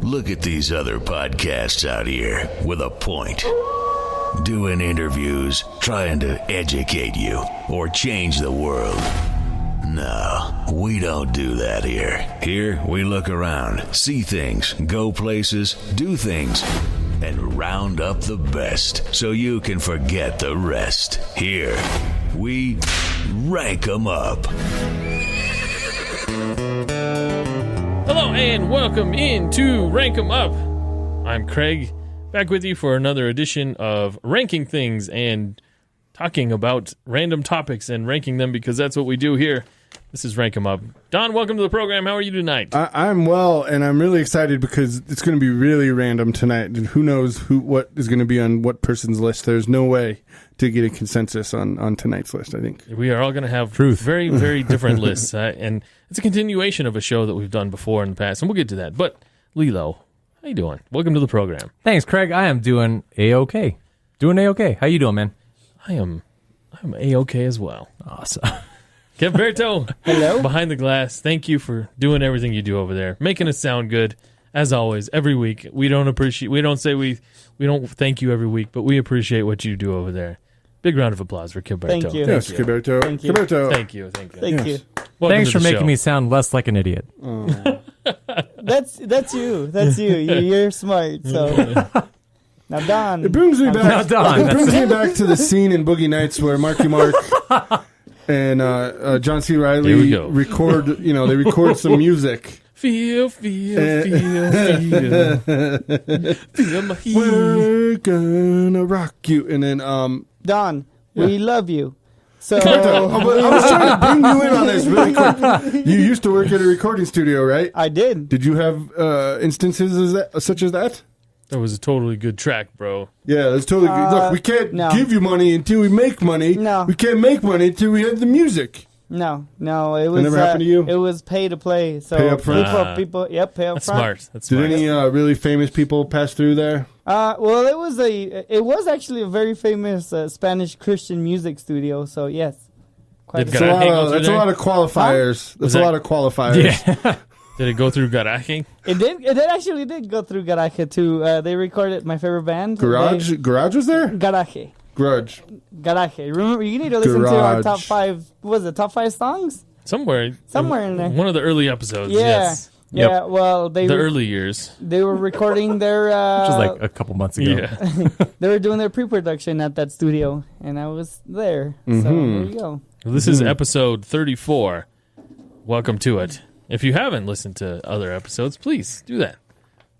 Look at these other podcasts out here with a point. Doing interviews, trying to educate you, or change the world. No, we don't do that here. Here, we look around, see things, go places, do things, and round up the best so you can forget the rest. Here, we rank 'em up. Hello and welcome into Rank 'em Up. I'm Craig, back with you for another edition of Ranking Things and talking about random topics and ranking them because that's what we do here. This is Rank 'em Up. Don, welcome to the program. How are you tonight? I'm well, and I'm really excited because it's going to be really random tonight. And who knows what is going to be on what person's list. There's no way to get a consensus on tonight's list, I think. We are all going to have very, very different lists. And it's a continuation of a show that we've done before in the past, and we'll get to that. But, Lilo, how you doing? Welcome to the program. Thanks, Craig. I am doing A-OK. Doing A-OK. How you doing, man? I'm A-OK as well. Awesome. Gilberto, hello. Behind the glass, thank you for doing everything you do over there, making us sound good, as always, every week. We don't thank you every week, but we appreciate what you do over there. Big round of applause for Gilberto. Thank you. Yes, Gilberto. Thank you. Gilberto. Thank you. Thank you. Welcome Thanks to for the making show. me sound less like an idiot. That's you. That's you. You're smart. So now, Don. It brings me back. Now, Don, it brings me back to the scene in Boogie Nights where Marky Mark and John C. Here we Riley go. record. They record some music. Feel my heat. We're gonna rock you, and then Don, we love you. So I was trying to bring you in on this really quick. You used to work at a recording studio, right? I did. Did you have instances such as that? That was a totally good track, bro. Yeah, that's totally good. Look, we can't no. give you money until we make money. No. We can't make money until we have the music. No. It was. never happened to you? It was pay to play. So Pay up front? people. Yep, pay up That's front. smart. That's Did smart. any really famous people pass through there? Well, it was actually a very famous Spanish Christian music studio. So yes, quite. Did a- Garaje go through That's a there? lot of qualifiers. That's a that- lot of qualifiers. Yeah. Did it go through Garaje? It actually did go through Garaje too. They recorded my favorite band. Garage was there? Garaje. Garage. Remember, you need to listen to our Garage. top 5. What was it, top 5 songs? Somewhere In there. One of the early episodes, Yeah. yes. Yeah, well, The early years. they were recording their Which was like a couple months ago. Yeah. they were doing their pre-production at that studio, and I was there. So there you go. Well, this is episode 34. Welcome to it. If you haven't listened to other episodes, please do that.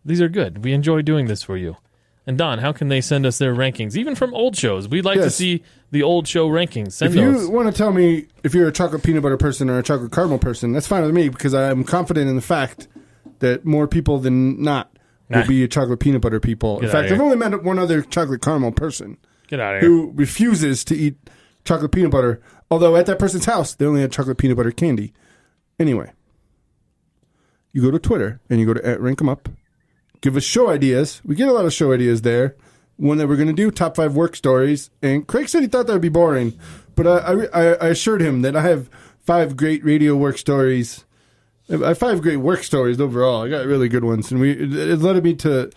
These are good. We enjoy doing this for you. And Don, how can they send us their rankings? Even from old shows. We'd like to Yes. see the old show rankings. Send If those. you want to tell me if you're a chocolate peanut butter person or a chocolate caramel person, that's fine with me because I'm confident in the fact that more people than not will Nah. be a chocolate peanut butter people. Get In outta fact, here. I've only met one other chocolate caramel person Get out of here. who refuses to eat chocolate peanut butter, although at that person's house, they only had chocolate peanut butter candy. Anyway, you go to Twitter and you go to @RankEmUp. Give us show ideas. We get a lot of show ideas there. One that we're going to do, top 5 work stories. And Craig said he thought that would be boring. But I assured him that I have 5 great radio work stories. I have 5 great work stories overall. I got really good ones. And it led me to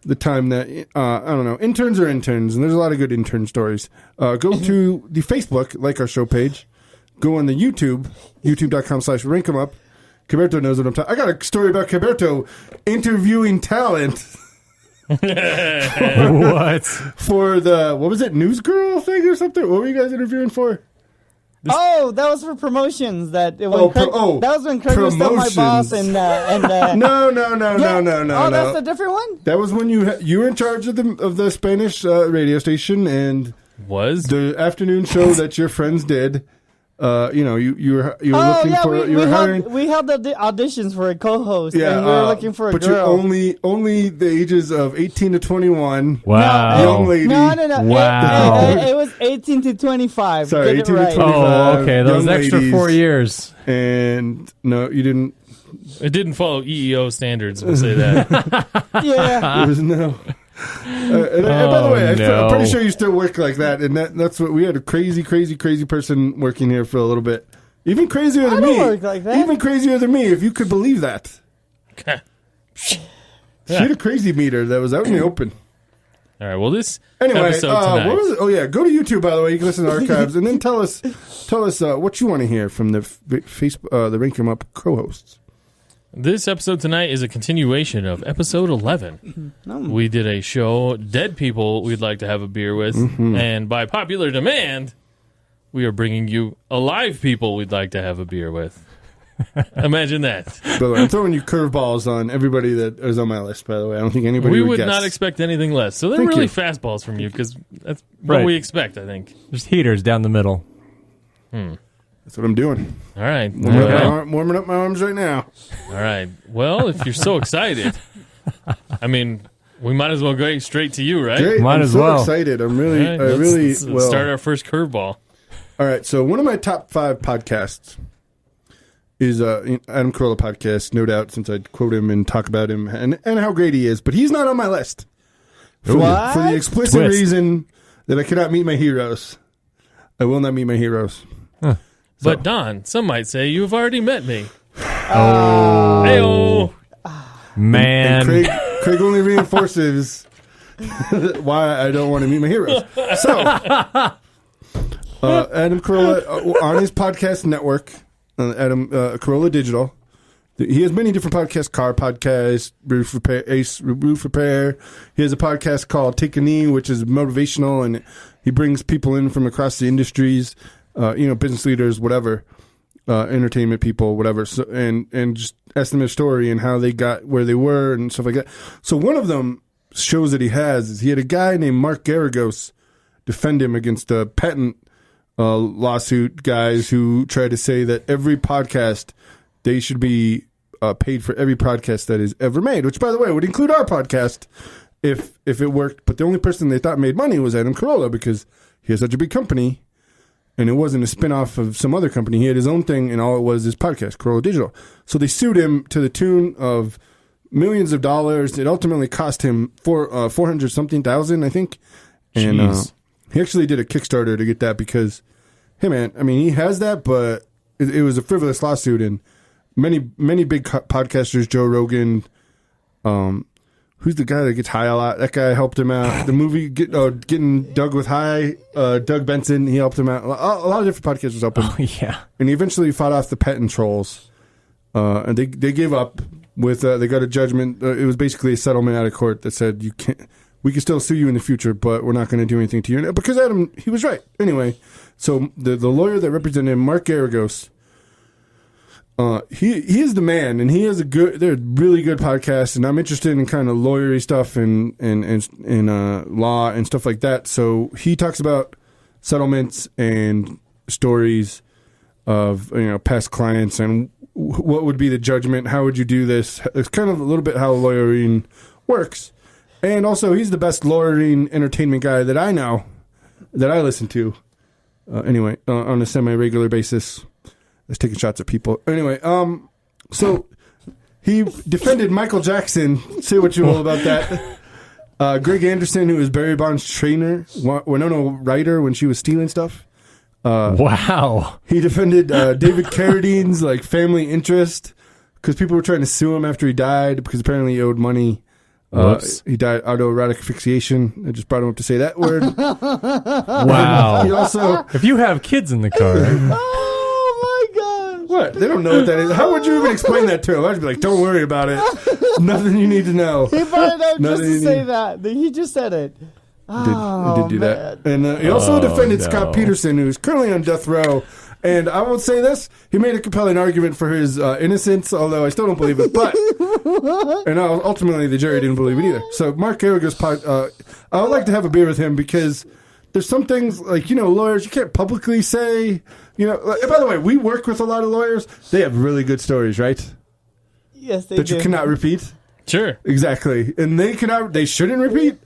the time that, I don't know, interns are interns. And there's a lot of good intern stories. Go to the Facebook, like our show page. Go on the YouTube, youtube.com/RankEmUp. Caberto knows what I'm talking. I got a story about Caberto interviewing talent What? for the what was it, News Girl thing or something? What were you guys interviewing for? Oh, that was for promotions. That Oh, was when Craig was still my boss, promotions. and No. Oh, that's a different one. That was when you were in charge of the Spanish radio station and Was? the afternoon show that your friends did. You were looking for you were hiring. we held the auditions for a co-host, Yeah, and we were looking for a but girl. you're only the ages of 18 to 21. Wow. Young lady. No. Wow. It was 18 to 25. Sorry, Get it 18 to right. 25. Oh, okay. Those Young extra ladies. 4 years. And no, you didn't. It didn't follow EEO standards, we'll say that. Yeah. It was no. And by the way, no. I'm pretty sure you still work like that. And that's what we had a crazy person working here for a little bit. Even crazier than I don't me. work like that. Even crazier than me, if you could believe that. She had a crazy meter that was out in the open. All right. Well, this Anyway, episode tonight. what was it? Oh yeah, go to YouTube by the way. You can listen to archives and then tell us what you want to hear from the Facebook, the Rank 'Em Up co-hosts. This episode tonight is a continuation of episode 11. We did a show, Dead People We'd Like to Have a Beer With, and by popular demand, we are bringing you alive people we'd like to have a beer with. Imagine that. By the way, I'm throwing you curveballs on everybody that is on my list, by the way. I don't think anybody We would guess. not expect anything less. So they're Thank really you. fastballs from you because that's what Right. we expect, I think. Just heaters down the middle. That's what I'm doing. All right. Warming up my arms right now. All right. Well, if you're so excited, I mean, we might as well go straight to you, right? Great. Might I'm as so well. excited. I'm All really, right, let's start our first curveball. All right, so one of my top 5 podcasts is Adam Carolla podcast, no doubt, since I quote him and talk about him and how great he is. But he's not on my list for the explicit Twist. reason that I cannot meet my heroes. I will not meet my heroes. But Don, some might say you have already met me. Oh, Heyo. man. And Craig only reinforces why I don't want to meet my heroes. So, Adam Carolla on his podcast network, Adam Carolla Digital. He has many different podcasts: car podcast, roof repair. He has a podcast called Take a Knee, which is motivational, and he brings people in from across the industries, business leaders, whatever, entertainment people, whatever, so, and just ask them their story and how they got where they were and stuff like that. So one of them shows that he had a guy named Mark Garagos defend him against the patent lawsuit guys who try to say that every podcast, they should be paid for every podcast that is ever made, which, by the way, would include our podcast if it worked. But the only person they thought made money was Adam Carolla because he has such a big company, and it wasn't a spinoff of some other company. He had his own thing, and all it was his podcast, Carolla Digital. So they sued him to the tune of millions of dollars. It ultimately cost him $400,000, I think. And Jeez. he actually did a Kickstarter to get that because, hey man, I mean, he has that, but it was a frivolous lawsuit, and many big podcasters, Joe Rogan, who's the guy that gets high a lot? That guy helped him out. The movie Getting Doug with High, Doug Benson, he helped him out. A lot of different podcasters helped him. Oh, yeah. And he eventually fought off the patent trolls, and they gave up with they got a judgment. It was basically a settlement out of court that said we can still sue you in the future, but we're not going to do anything to you because Adam, he was right anyway. So the lawyer that represented him, Mark Garagos, he is the man, and he has they're really good podcasts, and I'm interested in kind of lawyery stuff and law and stuff like that. So he talks about settlements and stories of past clients and what would be the judgment, how would you do this. It's kind of a little bit how lawyering works, and also he's the best lawyering entertainment guy that I know, that I listen to. Anyway, on a semi-regular basis. Let's taking shots at people. Anyway, so he defended Michael Jackson. Say what you will about that. Greg Anderson, who was Barry Bonds' trainer, Winona Ryder when she was stealing stuff. Wow. He defended David Carradine's family interest because people were trying to sue him after he died because apparently he owed money. Whoops. He died autoerotic asphyxiation. I just brought him up to say that word. Wow. He also... If you have kids in the car, Oh my gosh! What? They don't know what that is. How would you even explain that to him? I'd be like, don't worry about it. Nothing you need to know. He brought it up just Nothing to you say need. that. He just said it. He did do that. And he also defended no. Scott Peterson, who's currently on death row. And I will say this, he made a compelling argument for his innocence, although I still don't believe it. But and ultimately the jury didn't believe it either. So Mark Garagos, I would like to have a beer with him because there's some things lawyers, you can't publicly say, and by the way, we work with a lot of lawyers. They have really good stories, right? Yes, they That do. you cannot repeat. Sure. Exactly. And they shouldn't repeat.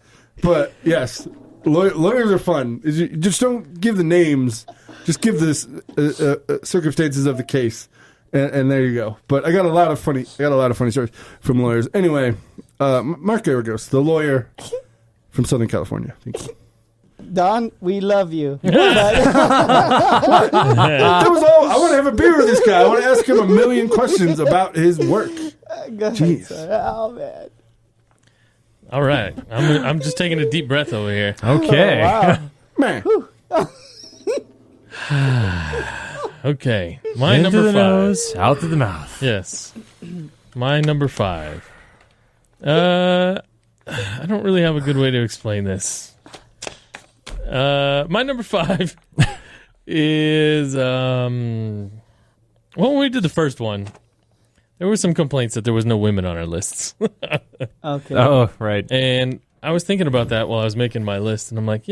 But yes, lawyers are fun. You just don't give the names. Just give the circumstances of the case, and there you go. But I got a lot of funny stories from lawyers. Anyway, Mark Garagos, the lawyer from Southern California. Thank you. Don, we love you. That was all. I want to have a beer with this guy. I want to ask him a million questions about his work. Go ahead, Jeez. sir. Oh man. All right. I'm just taking a deep breath over here. Okay. Wow. Man, Okay. My Into number the 5. nose, out to the mouth. Yes. My number 5. I don't really have a good way to explain this. My number 5 is when we did the first one, there were some complaints that there was no women on our lists. Okay. Oh, right. And I was thinking about that while I was making my list, and I'm like,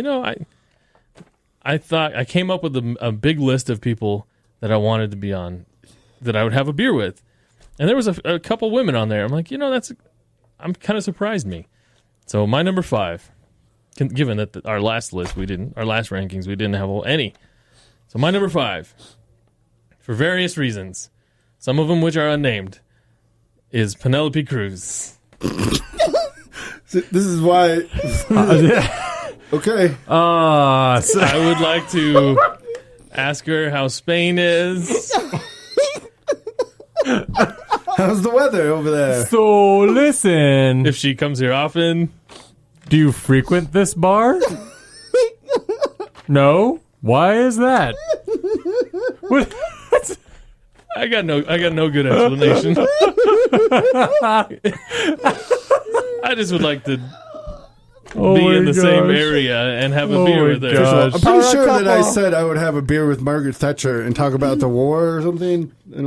I thought I came up with a big list of people that I wanted to be on, that I would have a beer with, and there was a couple women on there. I'm like, I'm kind of surprised me. So my number 5, given that our last list our last rankings we didn't have any. So my number 5, for various reasons, some of them which are unnamed, is Penelope Cruz. this is why. Okay. I would like to ask her how Spain is. How's the weather over there? So listen, If she comes here often. do you frequent this bar? No? Why is that? What? I got no good explanation. I just would like to be in the same area and have a beer with her. gosh. I'm pretty Power sure that I couple. said I would have a beer with Margaret Thatcher and talk about the war or something. I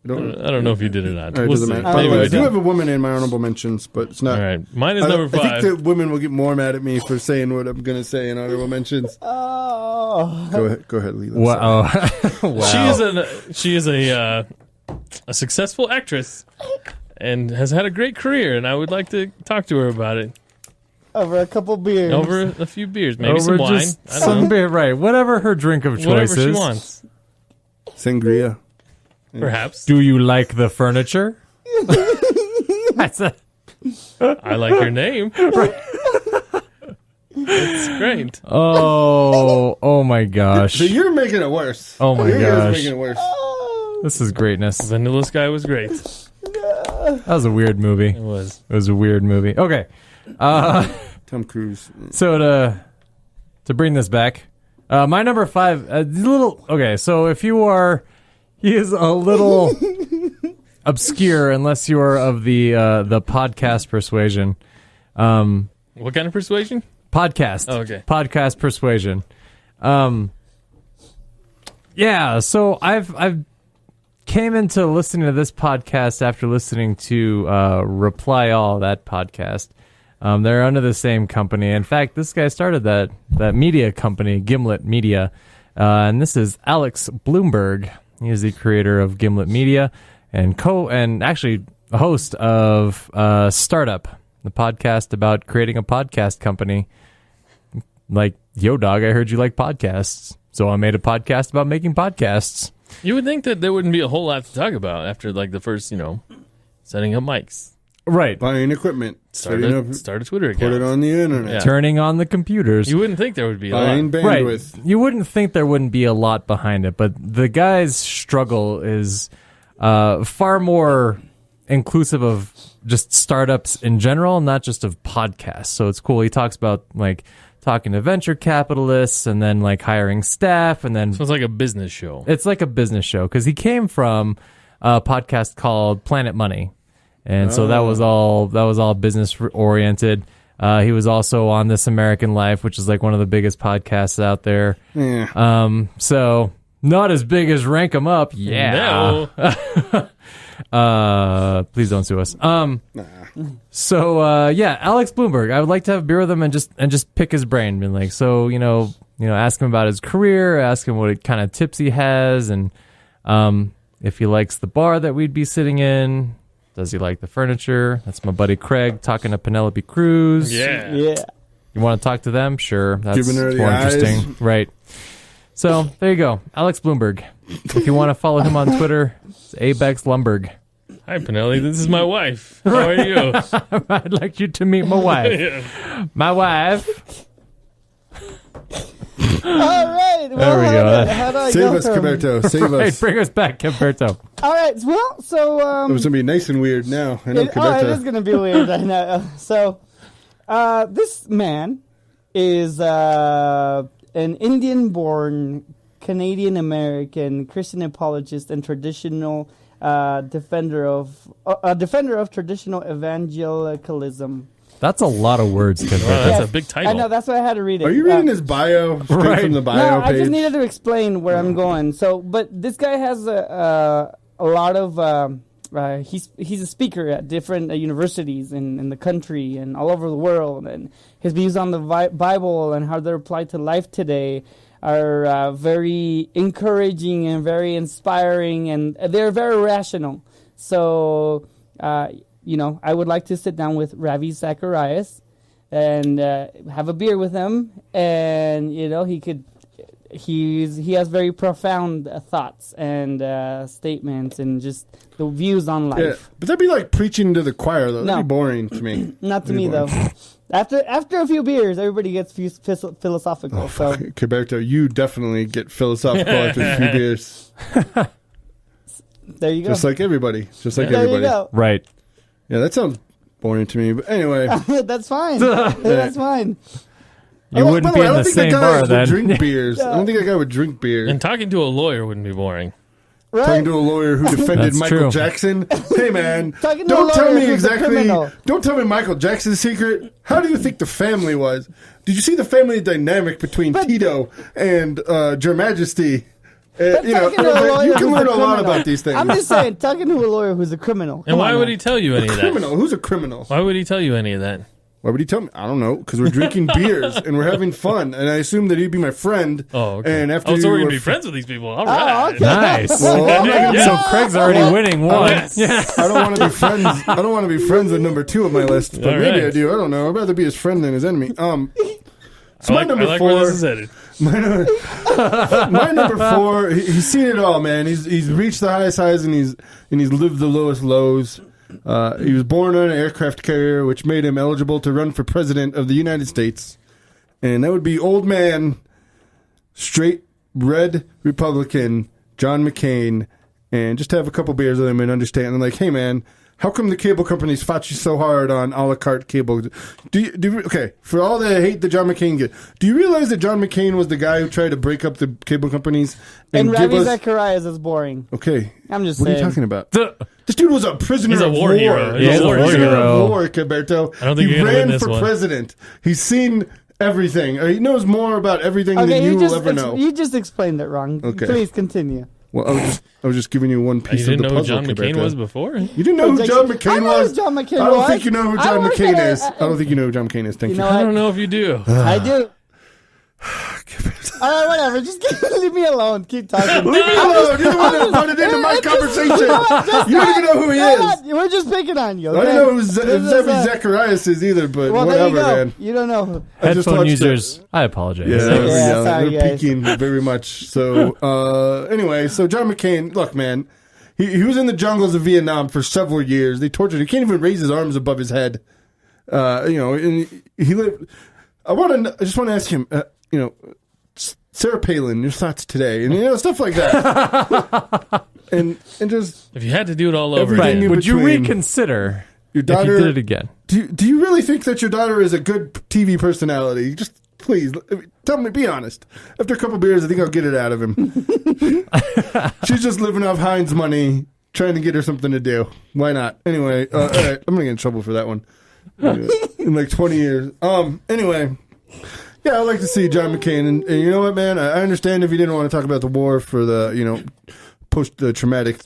don't know if you did or not. All right, We'll doesn't see. matter. Maybe By the way, we I do don't. have a woman in my honorable mentions, but it's not. All right. Mine is number I think 5. that women will get more mad at me for saying what I'm going to say in honorable mentions. Oh. Go ahead, Leland. Wow. Wow. She is a successful actress and has had a great career, and I would like to talk to her about it Over a couple beers. over a few beers, maybe Over some wine. just I don't some know. beer, right? Whatever her drink of choice Whatever she is. wants, Sangria. perhaps. Do you like the furniture? That's a I like your name. It's great. oh my gosh. So you're making it worse. Oh my You're gosh. making it worse. This is greatness. Vanilla Sky was great. That was a weird movie. It was. It was a weird movie. Okay. Tom Cruise. So to bring this back, my number 5, okay, so if you are, he is a little obscure unless you are of the podcast persuasion. What kind of persuasion? Podcast. Oh, okay. Podcast persuasion. Yeah, so I've came into listening to this podcast after listening to Reply All, that podcast. They're under the same company. In fact, this guy started that media company, Gimlet Media, and this is Alex Bloomberg. He is the creator of Gimlet Media and actually a host of Startup, the podcast about creating a podcast company. Like, yo, dog, I heard you like podcasts, so I made a podcast about making podcasts. You would think that there wouldn't be a whole lot to talk about after like the first, setting up mics, Right. Buying equipment. start a Twitter account. Put it on the internet. Yeah. Turning on the computers. You wouldn't think there would be a Buying lot. bandwidth. Right. You wouldn't think there wouldn't be a lot behind it, but the guy's struggle is far more inclusive of just startups in general, not just of podcasts. So it's cool. He talks about like talking to venture capitalists and then like hiring staff and then So it's like a business show. it's like a business show because he came from a podcast called Planet Money. And so that was all business oriented. He was also on This American Life, which is like one of the biggest podcasts out there. Yeah. So not as big as Rank 'Em Up. Yeah. No. Please don't sue us. So yeah, Alex Bloomberg. I would like to have a beer with him and just pick his brain. And like, so ask him about his career, ask him what kind of tips he has, and if he likes the bar that we'd be sitting in. Does he like the furniture? That's my buddy Craig talking to Penelope Cruz. Yeah. Yeah. You want to talk to them? Sure. That's Giving her the more eyes. interesting. Right. So there you go. Alex Bloomberg. If you want to follow him on Twitter, it's Abex Lumberg. Hi, Penelope. This is my wife. How are you? I'd like you to meet my wife. Yeah. My wife. All right. Well, There we go. How do I Save go us, from- Caberto. Save Right, us. bring us back, Gilberto. All right. Well, so It was gonna be nice and weird now. I know, it is Caberto. going to be weird. I know. So, this man is an Indian-born Canadian-American Christian apologist and traditional defender of traditional evangelicalism. That's a lot of words, Wow, Gilberto. that's Yes. a big title. I know. That's why I had to read it. Are you reading his bio straight Right. from the bio No, I page? just needed to explain where I'm going. So, but this guy has a lot of. He's a speaker at different universities in the country and all over the world, and his views on the Bible and how they're applied to life today are very encouraging and very inspiring, and they're very rational. So, I would like to sit down with Ravi Zacharias and have a beer with him, and he has very profound thoughts and statements and just the views on life. Yeah, but that'd be like preaching to the choir, though. That'd No. be boring to me. Not to Very me though. boring. After a few beers, everybody gets philosophical. Oh, so fuck. Caberto, you definitely get philosophical after a few beers. there you go. Just like everybody. Just like Yeah. there you everybody. go. Right. Yeah, that sounds boring to me. But anyway. That's fine. That's fine. You wouldn't By be way, I in don't the think that same guy bar would then. drink beers. I don't think that guy would drink beer. And talking to a lawyer wouldn't be boring. Right? Talking to a lawyer who defended That's Michael true. Jackson. Hey man, Talking to don't a tell lawyer me who's a exactly. criminal. Don't tell me Michael Jackson's secret. How do you think the family was? Did you see the family dynamic between Tito and Your Majesty? But talking to a lawyer you can who's learn a lot criminal. about these things. I'm just saying, talking to a lawyer who's a criminal. And Come why on would now. he tell you any of that? criminal. Who's a criminal? Why would he tell you any of that? Why would he tell me? I don't know. Because we're drinking beers and we're having fun, and I assume that he'd be my friend. Oh, okay. And after so we're you gonna were be fr- friends with these people. All right. okay. Nice. Well, I'm not gonna be So Craig's already winning one. Yes. Yeah. I don't want to be friends. I don't want to be friends with number 2 on my list, but All maybe right. I do. I don't know. I'd rather be his friend than his enemy. So I my like, number I like 4. where this is headed. My number 4. He's seen it all, man. He's reached the highest highs and he's lived the lowest lows. He was born on an aircraft carrier, which made him eligible to run for president of the United States, and that would be old man, straight red Republican John McCain, and just have a couple beers with him and understand. And like, hey man, how come the cable companies fought you so hard on a la carte cable? Okay, for all the hate that John McCain get, do you realize that John McCain was the guy who tried to break up the cable companies And give Ravi us? Zacharias is boring. Okay, I'm just what saying. are you talking about? This dude was a prisoner He's a of war war. hero. He's He's a a war prisoner hero. of war, Caberto. I don't think he you're gonna win ran this for one. president. He's seen everything. He knows more about everything Okay, than you just will ever know. you just explained it wrong. Okay. Please continue. Well, I was just giving you one You piece didn't of the know who puzzle. John McCain Caberto. was before? You didn't know who John I McCain know was? who John McCain I don't was. think you know who I John work McCain at a- is. I don't think you know who John McCain is. Thank You you. know I what? don't know if you do. I do. All right, whatever. Just leave me alone. Keep talking. Leave me alone. You're the one that brought it into my conversation. You don't even know who he is. We're just picking on you. Okay? I don't know who This is, Zacharias is either, but well, there you whatever, go. man. You don't know. I just Headphone watched users, I apologize. Yeah, Yeah, sorry, they're guys. peaking very much. So, anyway, so John McCain, look, man, he was in the jungles of Vietnam for several years. They tortured him. He can't even raise his arms above his head. And he lived. I just want to ask him, Sarah Palin, your thoughts today, and stuff like that, and just If you had to do it all over Everything again, you- Would you between reconsider your if daughter. you did it again? Do you really think that your daughter is a good TV personality? Just please tell me. Be honest. After a couple beers, I think I'll get it out of him. She's just living off Heinz money, trying to get her something to do. Why not? Anyway, all right, I'm gonna get in trouble for that one in like 20 years. Anyway, yeah, I'd like to see John McCain, and you know what, man? I understand if you didn't want to talk about the war for the post the traumatic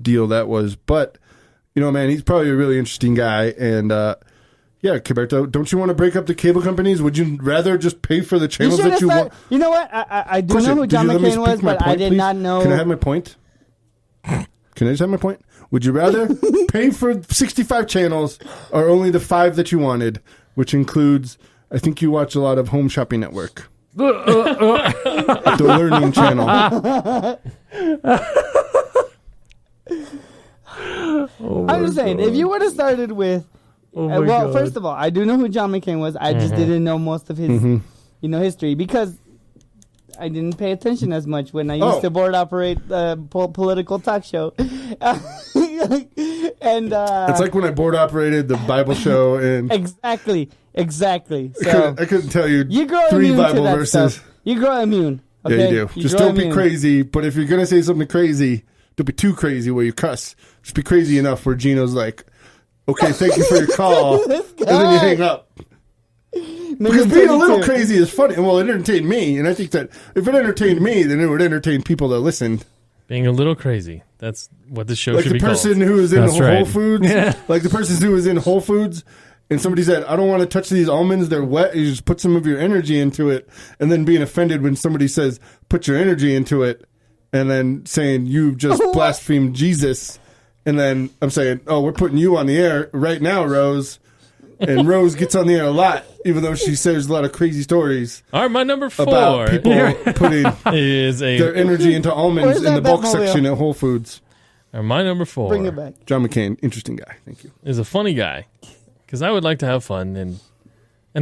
deal that was, but. Man, he's probably a really interesting guy. And, yeah, Caberto, don't you want to break up the cable companies? Would you rather just pay for the channels that you want? You know what? I do Question, know who did John you let me McCain speak was, my but I point, did please? not know. Can I have my point? Can I just have my point? Would you rather pay for 65 channels or only the 5 that you wanted, which includes, I think you watch a lot of Home Shopping Network. The Learning Channel. I'm just saying, if you would have started with, my well, God. first of all, I do know who John McCain was. I just didn't know most of his, history because I didn't pay attention as much when I used to board operate political talk show. And It's like when I board operated the Bible show and exactly. I So couldn't tell you you grow 3 immune Bible to that verses. stuff. You grow immune. Okay? Yeah, you do. Just grow don't be immune. crazy. But if you're gonna say something crazy, don't be too crazy where you cuss. Just be crazy enough where Gino's like, "Okay, thank you for your call," and then you hang up. Because being a little crazy is funny. Well, it entertained me, and I think that if it entertained me, then it would entertain people that listened. Being a little crazy. That's what the show Like should the be person called. who was in That's Whole right. Foods, like the person who was in Whole Foods, and somebody said, "I don't want to touch these almonds; they're wet." You just put some of your energy into it, and then being offended when somebody says, "Put your energy into it," and then saying you just blasphemed Jesus, and then I'm saying, "Oh, we're putting you on the air right now, Rose," and Rose gets on the air a lot, even though she says a lot of crazy stories All right, my number 4 about people putting is their energy into almonds Where's in the that bulk Batmobile? section at Whole Foods. my number 4 Bring it back. John McCain, interesting guy. Thank you. is a funny guy because I would like to have fun and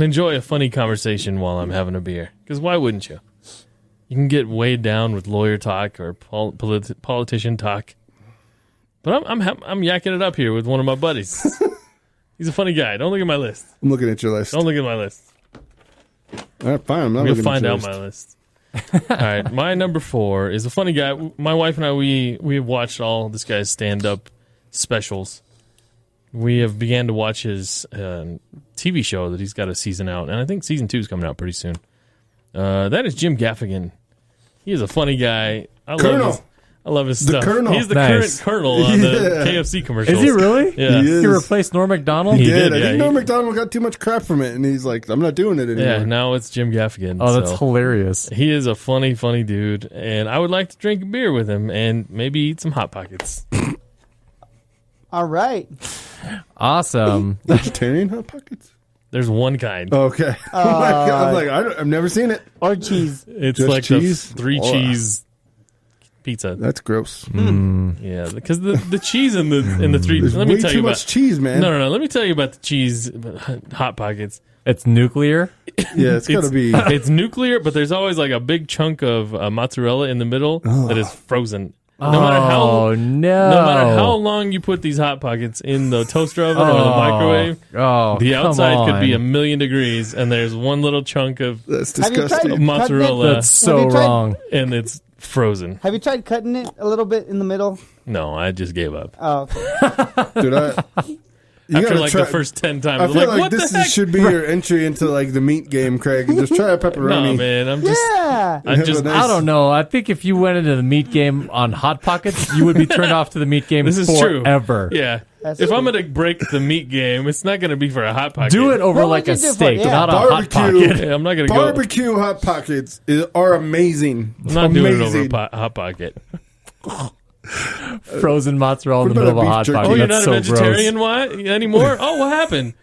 enjoy a funny conversation while I'm having a beer. Because why wouldn't you? You can get weighed down with lawyer talk or politician talk, but I'm yakking it up here with one of my buddies. He's a funny guy. Don't look at my list. I'm looking at your list. Don't look at my list. All right, fine. I'm not You'll looking find at your out list. my list. All right, my number 4 is a funny guy. My wife and I, we have watched all this guy's stand-up specials. We have began to watch his TV show that he's got a season out, and I think season 2 is coming out pretty soon. That is Jim Gaffigan. He is a funny guy. Colonel. I love his The stuff. Colonel. He's the Nice. current colonel on the Yeah. KFC commercials. Is he really? Yeah. He is. He replaced Norm Macdonald? He He did. did, I yeah, think he- Norm Macdonald got too much crap from it, and he's like, "I'm not doing it anymore." Yeah, now it's Jim Gaffigan. Oh, that's so. hilarious. He is a funny, funny dude, and I would like to drink a beer with him and maybe eat some Hot Pockets. All right. Awesome. Vegetarian Hot Pockets. There's one kind. Okay. I'm like, I've never seen it. Or cheese. It's just like cheese? the 3 Oh. cheese pizza. That's gross. Yeah, because the cheese in the 3. There's Let me way tell too you much about. cheese, man. No. Let me tell you about the cheese Hot Pockets. It's nuclear. Yeah, it's gotta be. It's nuclear, but there's always like a big chunk of mozzarella in the middle that is frozen. No matter how Oh, no. No matter how long you put these Hot Pockets in the toaster oven or the microwave, the come outside could be on. 1,000,000 degrees, and there's one little chunk of That's Have you tried disgusting. mozzarella, That's so Have you tried- wrong. and it's frozen. Have you tried cutting it a little bit in the middle? No, I just gave up. Oh, okay. Dude, you After gotta like try, the first 10 times, I I'm feel like, like what this the heck? should be your entry into like the meat game, Craig. Just try a pepperoni. No, man, I'm just, Yeah. I Have just, a nice- I don't know. I think if you went into the meat game on Hot Pockets, you would be turned off to the meat game this is true. forever. Yeah. That's If I'm true. going to break the meat game, it's not going to be for a Hot Pocket. Do it over What like would a you do for steak, it? Yeah. not a Hot Barbecue. Pocket. Yeah, I'm not going to go. Barbecue Hot Pockets are amazing. I'm not doing it over Amazing. a Hot Pocket. Frozen mozzarella in What the middle of about a a Hot beef jerky? Pocket. Oh, you're That's not a so vegetarian gross. anymore? Oh, what happened?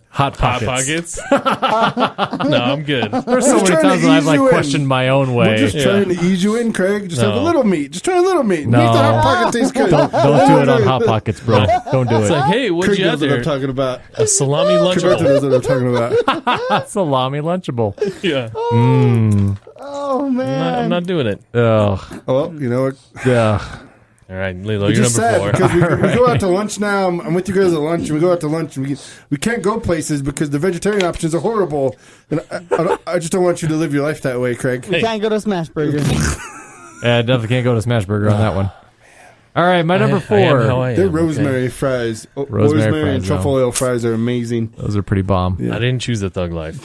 Hot Hot Pockets. Pockets? No, I'm good. There's so many trying to times when I've ease like you in. questioned my own We're way. just Yeah. trying to ease you in, Craig. Just have a No. little meat. Just try a little meat. No. Make the Hot Pocket taste good. Don't do it on Hot Pockets, bro. Don't do It's it. like, hey, what'd Craig you have knows what I'm there? talking about. A salami Roberto lunchable. knows what I'm talking about. Salami Lunchable. Yeah. Oh man. I'm not doing it. Ugh. Oh, well, you know what? Ugh. All right, Lilo, It's you're just number sad 4. because we go out to lunch now. I'm with you guys at lunch, and we go out to lunch, and we can't go places because the vegetarian options are horrible. And I just don't want you to live your life that way, Craig. We can't go to Smash Burger. Yeah, definitely can't go to Smashburger on that one. All right, my number I am how 4. I am, Their okay? rosemary fries, Rosemary and fries, truffle oil fries are amazing. Those are pretty bomb. Yeah. I didn't choose the Thug Life.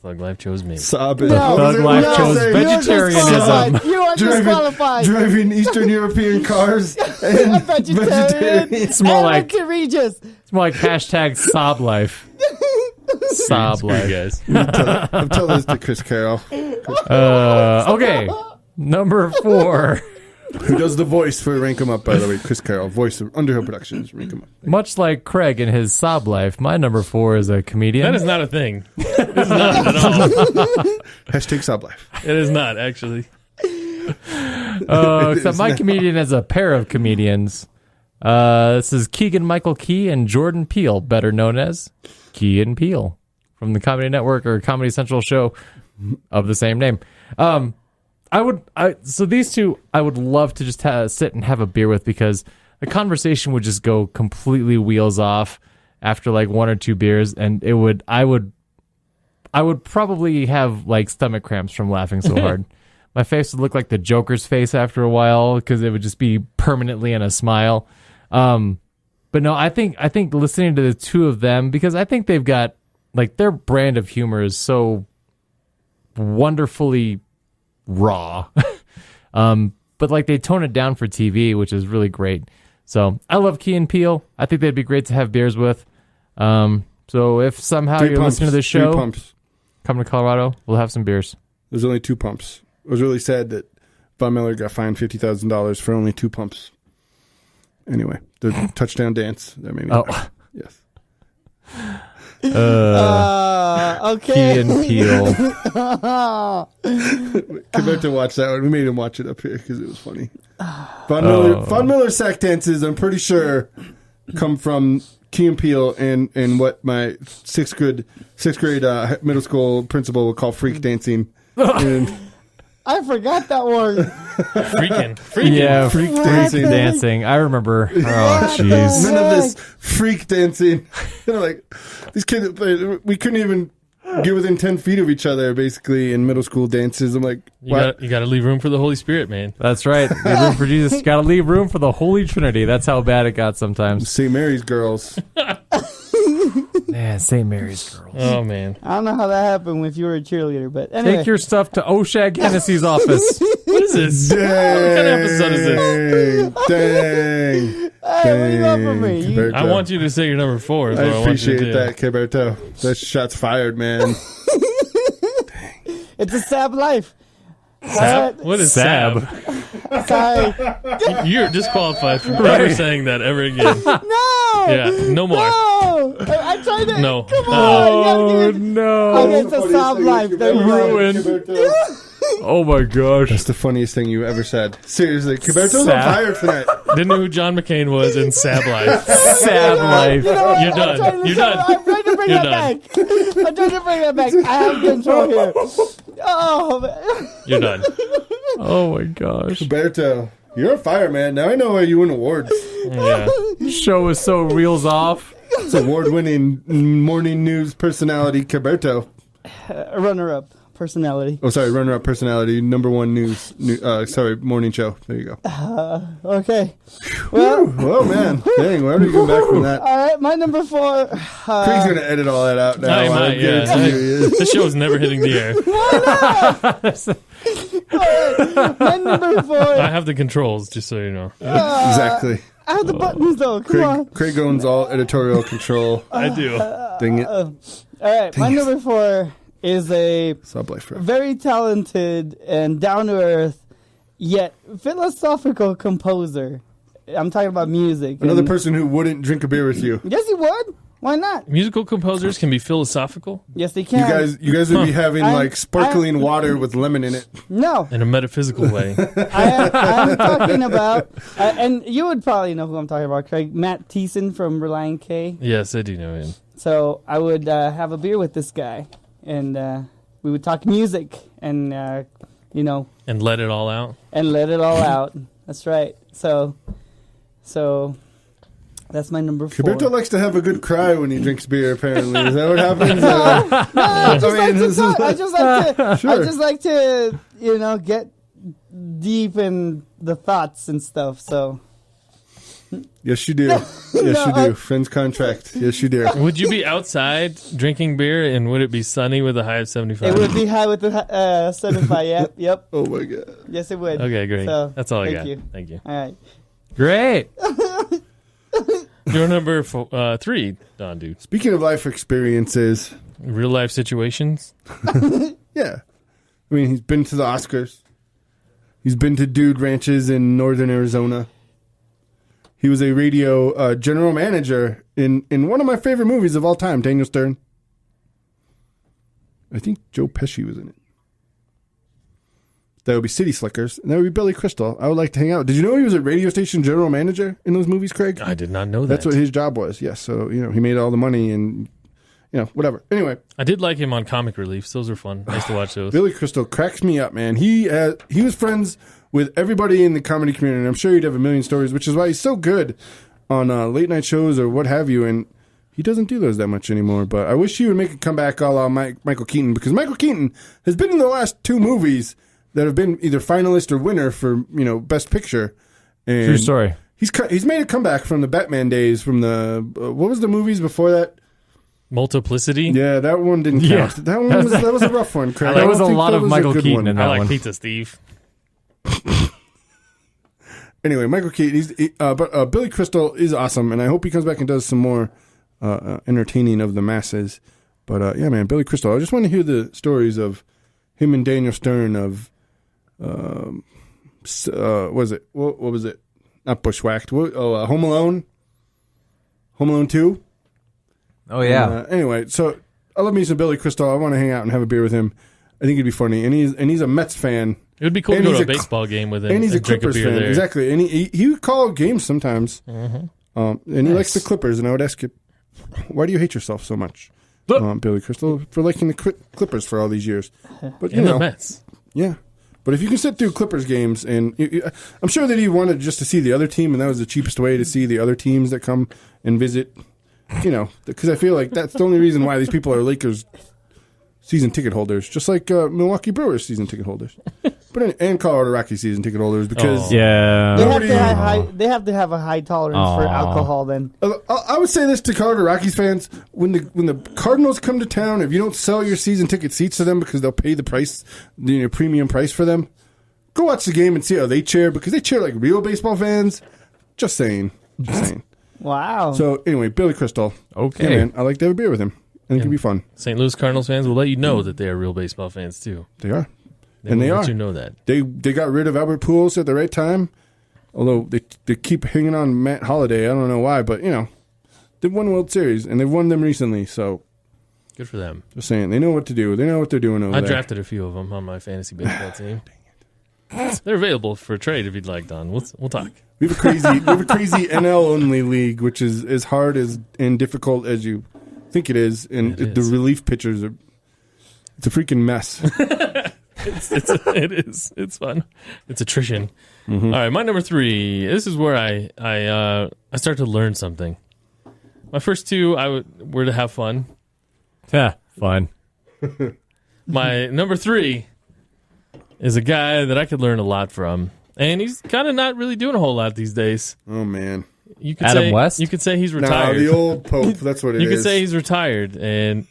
Thug Life chose me. Sob it. No. What was Thug it? Life What chose was it? vegetarianism. You are disqualified. Driving Eastern European cars and Vegetarian. vegetarian. It's more And like to Regis. it's more like hashtag sob life. Sob Screw you life. guys. I'm telling this to Chris Carroll, Okay, number 4. who does the voice for Rank 'em Up, by the way. Chris Carroll, voice of Underhill Productions, Rank 'em Up. Much like Craig in his sob life, my number 4 is a comedian. That is not a thing. It's not at all. Hashtag Sob Life. It is not, actually. Except my comedian is a pair of comedians. This is Keegan Michael Key and Jordan Peele, better known as Key and Peele, from the Comedy Network or Comedy Central show of the same name. So these two, I would love to just sit and have a beer with, because the conversation would just go completely wheels off after like one or two beers, and I would probably have like stomach cramps from laughing so hard. My face would look like the Joker's face after a while, because it would just be permanently in a smile. But no, I think listening to the two of them, because I think they've got like their brand of humor is so wonderfully raw. But like they tone it down for TV, which is really great. So I love Key and Peele. I think they'd be great to have beers with. So if somehow you're listening to this show, come to Colorado, we'll have some beers. There's only 2 pumps. It was really sad that Von Miller got fined $50,000 for only 2 pumps. Anyway, the touchdown dance that made me laugh. Yes. Okay. Key and Peele. Come back to watch that one. We made him watch it up here because it was funny. Von Miller sack dances, I'm pretty sure, come from Key and Peele and what my sixth grade middle school principal would call freak dancing. And I forgot that word. Freaking. Yeah, freak dancing. I remember. Oh, jeez. None of this freak dancing. Like these kids, we couldn't even get within 10 feet of each other, basically, in middle school dances. I'm like, you got to leave room for the Holy Spirit, man. That's right. Leave room for Jesus. You got to leave room for the Holy Trinity. That's how bad it got sometimes. St. Mary's girls. Man, St. Mary's girls. Oh, man. I don't know how that happened if you were a cheerleader, but anyway. Take your stuff to Oshag Hennessy's office. What is this? Dang. What kind of episode is this? Dang. Hey, what do you want from me? Kiberto. I want you to say your number 4. Is what I I want you to appreciate do. that, Kiberto. That shot's fired, man. It's a sad life. Sab? What is Sab? Sab? Sorry. You're disqualified from ever saying that ever again. No! Yeah, no more. No! I tried to. No. Come on. Oh, you no. Okay, it's a sob life. There you go. Ruined. Oh, my gosh. That's the funniest thing you ever said. Seriously, Kiberto's on Sab. fire tonight. Didn't know who John McCain was in Sab Life. Sad life. You know what? You're I'm done. trying to You're show- done. I'm trying to bring You're that back. I'm trying to bring that back. I have control here. Oh, man. You're done. Oh, my gosh. Kiberto, you're on fire, man. Now I know why you win awards. Yeah. Show is so reels off. It's award-winning morning news personality, Kiberto. Runner-up personality. Oh, sorry, runner-up personality, number 1 morning show. There you go. Okay. Well, Oh, man. Dang, where do you come back from that? all right. My number 4. Craig's going to edit all that out now. I I might, yeah. guarantee you. The show is never hitting the air. My number 4. I have the controls, just so you know. Exactly. I have the buttons, though. Come on. Craig owns all editorial control. I do. Dang it. All right. My number 4 is a Sublife Forever. very talented and down-to-earth, yet philosophical composer. I'm talking about music. Another and- person who wouldn't drink a beer with you. Yes, he would. Why not? Musical composers can be philosophical Yes, they can. You guys would be having I'm- like sparkling water with lemon in it. No, in a metaphysical way. I'm talking about, and you would probably know who I'm talking about, Craig. Matt Thiessen from Reliant K. Yes, I do know him. So I would have a beer with this guy, and we would talk music, and And let it all out. and let it all out. That's right. So that's my number 4. Kiberto likes to have a good cry when he drinks beer, apparently. Is that what happens? No, I just like to talk. I Sure. just like to, get deep in the thoughts and stuff. So Yes, you do. Yes, you do. Friends contract. Yes, you do. Would you be outside drinking beer, and would it be sunny with a high of 75? it would be high with the 75. Yep. Oh, my God. Yes, it would. Okay, great. So, That's all I thank got. you. Thank you. All right. Great. Your number 3, Don, dude. Speaking of life experiences, Real life situations. yeah. I mean, he's been to the Oscars. He's been to dude ranches in northern Arizona. He was a radio general manager in one of my favorite movies of all time, Daniel Stern. I think Joe Pesci was in it. That would be City Slickers, and that would be Billy Crystal. I would like to hang out. Did you know he was a radio station general manager in those movies, Craig? I did not know that. That's what his job was. Yes, so he made all the money, and whatever. Anyway, I did like him on Comic Reliefs. Those are fun. Nice to watch those. Billy Crystal cracks me up, man. He was friends with everybody in the comedy community, and I'm sure he'd have a million stories, which is why he's so good on late night shows or what have you. And he doesn't do those that much anymore. But I wish he would make a comeback a la Michael Keaton, because Michael Keaton has been in the last 2 movies that have been either finalist or winner for Best Picture. And True story. He's made a comeback from the Batman days, from the what was the movies before that? Multiplicity. Yeah, that one didn't Yeah. count. That one that was a rough one, Craig. There I was don't a think lot that of was a Michael good Keaton one. in I that like one. Pizza Steve. Anyway, Michael Keaton, but Billy Crystal is awesome, and I hope he comes back and does some more entertaining of the masses. But yeah, man, Billy Crystal. I just want to hear the stories of him and Daniel Stern of, what was it? What was it? Not Bushwhacked. Home Alone. Home Alone 2. Oh yeah. Anyway, so I love me some Billy Crystal. I want to hang out and have a beer with him. I think it'd be funny, and he's a Mets fan. It would be cool to And go to he's a baseball game with him And he's a drink Clippers beer fan, there. exactly. And he would call games sometimes. And he likes the Clippers. And I would ask you, why do you hate yourself so much, Billy Crystal, for liking the Clippers for all these years? But And the Mets. yeah. But if you can sit through Clippers games, and I'm sure that he wanted just to see the other team, and that was the cheapest way to see the other teams that come and visit. Because I feel like that's the only reason why these people are Lakers season ticket holders, just like Milwaukee Brewers season ticket holders, and Colorado Rockies season ticket holders, because Yeah. They have to have a high tolerance for alcohol. Then I would say this to Colorado Rockies fans: when the Cardinals come to town, if you don't sell your season ticket seats to them because they'll pay the price, premium price for them, go watch the game and see how they cheer, because they cheer like real baseball fans. Just saying. wow. So anyway, Billy Crystal. Okay. Yeah, man, I like to have a beer with him. I think it'd be fun. St. Louis Cardinals fans will let you know that they are real baseball fans too. They are. They And will they let are. you know that. They got rid of Albert Pujols at the right time, although they keep hanging on Matt Holliday. I don't know why, but they've won World Series, and they've won them recently. So Good for them. just saying, they know what to do. They know what they're doing over I there. drafted a few of them on my fantasy baseball team. They're available for trade if you'd like, Don. We'll talk. We have a crazy NL only league, which is as hard and difficult as you think it is, and It the is. relief pitchers are. It's a freaking mess. It is. It's fun. It's attrition. Mm-hmm. All right, my number 3. This is where I start to learn something. My first 2 were to have fun. Yeah. Fun. My number 3 is a guy that I could learn a lot from, and he's kind of not really doing a whole lot these days. Oh man, You could Adam say, West? You could say he's no, retired. the old Pope. That's what it is. You could say he's retired, and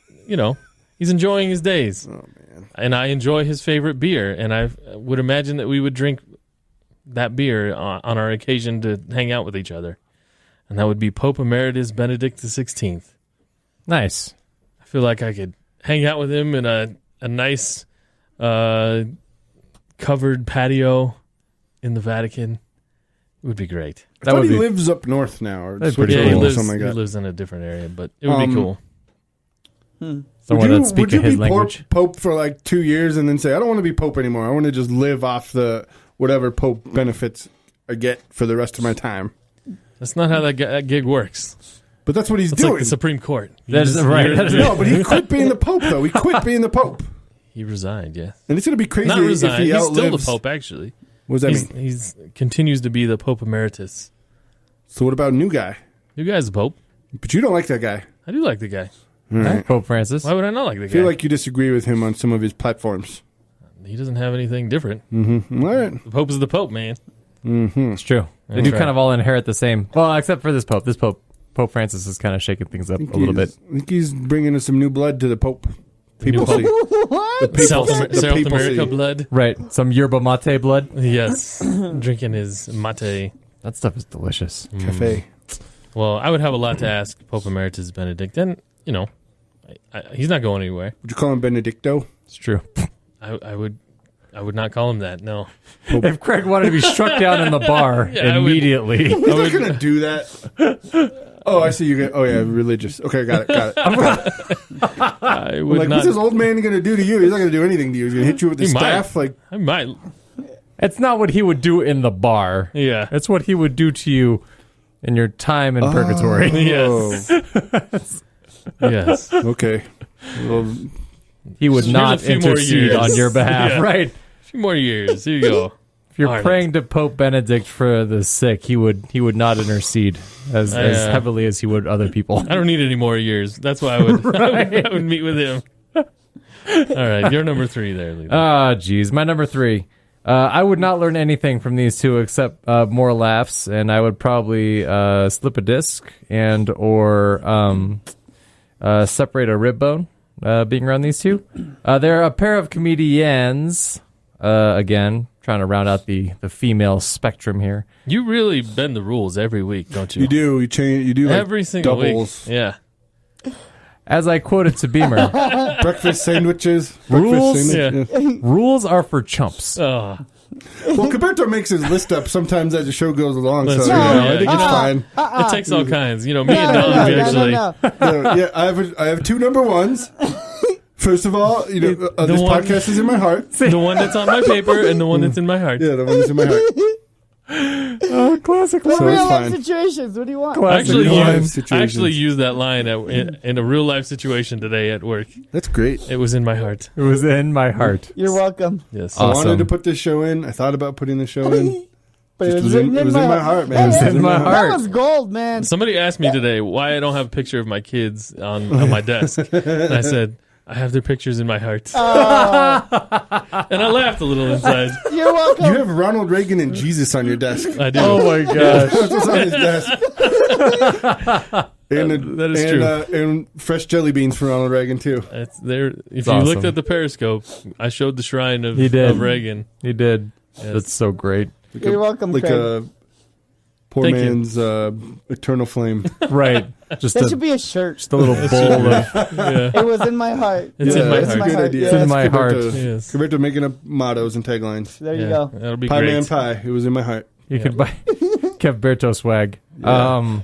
he's enjoying his days. Oh man, And I enjoy his favorite beer, and I would imagine that we would drink that beer on our occasion to hang out with each other, and that would be Pope Emeritus Benedict XVI. Nice. I feel like I could hang out with him in a nice covered patio in the Vatican. It would be great. I That thought would he be- lives up north now, or That'd be pretty Switzerland cool. or something like he that. lives in a different area, but it would be cool. Someone that speaks would you his be language. Pope for like 2 years and then say, I don't want to be Pope anymore. I want to just live off the whatever Pope benefits I get for the rest of my time. That's not how that gig works. But that's what he's It's doing. like the Supreme Court. That is right. That is- No, but he quit being the Pope, though. He quit being the Pope. He resigned, yeah. And it's going to be crazy Not if resigned. he He's outlives... still the Pope, actually. What does that mean? He's continues to be the Pope Emeritus. So what about a new guy? You guys, the Pope. But you don't like that guy. I do like the guy. All right. Pope Francis. Why would I not like the I guy? feel like you disagree with him on some of his platforms. He doesn't have anything different. Mm-hmm. All right. The Pope is the Pope, man. Mm-hmm. It's true. They That's do right. kind of all inherit the same. Well, except for this Pope. This Pope Francis is kind of shaking things up a little bit. I think he's bringing us some new blood to the Pope. Papacy. What? The South papacy. America blood. Right. Some yerba mate blood. Yes. Drinking his mate. That stuff is delicious. Cafe. Well, I would have a lot to ask Pope Emeritus Benedict. And, he's not going anywhere. Would you call him Benedicto? It's true. I would not call him that, no. If Craig wanted to be struck down in the bar Yeah, I would- immediately, He's not going to do that. Oh, I see. You get. Oh, yeah, religious. Okay, got it. I would Like, not. what's this old man going to do to you? He's not going to do anything to you. He's going to hit you with his He might. staff. Like, I might. it's not what he would do in the bar. Yeah. It's what he would do to you in your time in purgatory. Yes. Yes. Okay. Well, He would Here's not a few more intercede years. on your behalf, Yeah. right? A few more years. Here you go. If you're Darn it. praying to Pope Benedict for the sick, he would not intercede as heavily as he would other people. I don't need any more years. That's why I would, I would meet with him. All right, you're number 3 there, Leo. Ah, geez. My number 3. I would not learn anything from these two except more laughs, and I would probably slip a disc or separate a rib bone being around these two. They're a pair of comedians, again, trying to round out the female spectrum here. You really bend the rules every week, don't you? you do. You change. You do like Every single doubles. week. Yeah. As I quoted to Beamer, Breakfast sandwiches. Rules? Breakfast Yeah. sandwich, rules are for chumps. Oh, Well, Gilberto makes his list up sometimes as the show goes along, so That's you right, know, yeah. I think it's fine. it takes all kinds. You know, me and No, Don, no, we no, actually. no, no. So, yeah, I have 2 number 1s. First of all, you know, The this one- podcast is in my heart. The one that's on my paper and the one that's in my heart. Yeah, the one that's in my heart. Oh, classic. So Real it's life fine. situations. What do you want? I actually, Real life used, I situations. actually used that line in a real life situation today at work. That's great. It was in my heart. It was in my heart. You're welcome. Yes. I wanted Awesome. to put this show in. I thought about putting the show in. But Just was in, it was in my heart, man. Hey, It was hey, in my my heart. heart. That was gold, man. Somebody asked me today why I don't have a picture of my kids on my desk. And I said, I have their pictures in my heart. And I laughed a little inside. You're welcome. You have Ronald Reagan and Jesus on your desk. I do. Oh my gosh. That's what's on his desk. That is true. And fresh jelly beans from Ronald Reagan too. It's there. If It's you looked awesome. at the Periscope, I showed the shrine of, He did. of Reagan. He did. Yes. That's so great. Like You're welcome, Like Craig. a poor Thank you. man's eternal flame. Right. Just That a, should be a shirt. just a little bowl of. Yeah. It was in my heart. It's in my that's heart. a good idea. It's in That's my heart. Yes. Gilberto making up mottos and taglines. There you Yeah, go. That'll be Pie great. man pie. It was in my heart. You Yeah. could buy Gilberto swag. Yeah.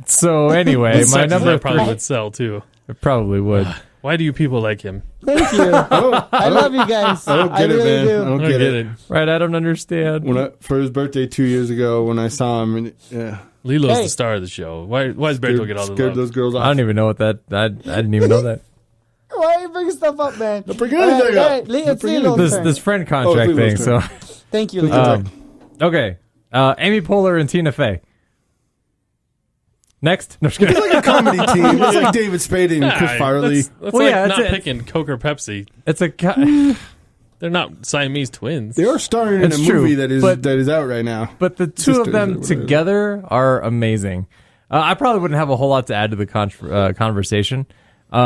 So anyway, It sucks my 'cause number that probably 3. would sell too. It probably would. Why do you people like him? Thank you. I love you guys. I don't get it, really man. do. I don't I get get it. it. Right, I don't understand. For his birthday 2 years ago, when I saw him, and yeah, Lilo's Hey. the star of the show. Why does Berto get all the scared love? those girls off. I don't even know what that. I didn't even know that. Why are you bringing stuff up, man? Don't bring anything up. It's bring Lilo's This turn. this friend contract Oh, thing. Lilo's So turn. Thank you, Please Lilo. don't okay, Amy Poehler and Tina Fey. Next, no, just kidding. It's like a comedy team. It's like David Spade and Chris Nah, Farley. That's Well, like yeah, not it's a- picking Coke or Pepsi. It's a. They're not Siamese twins. They are starring in It's a true, movie that but- is out right now. But the two of Sisters or them whatever. together are amazing. I probably wouldn't have a whole lot to add to the conversation. You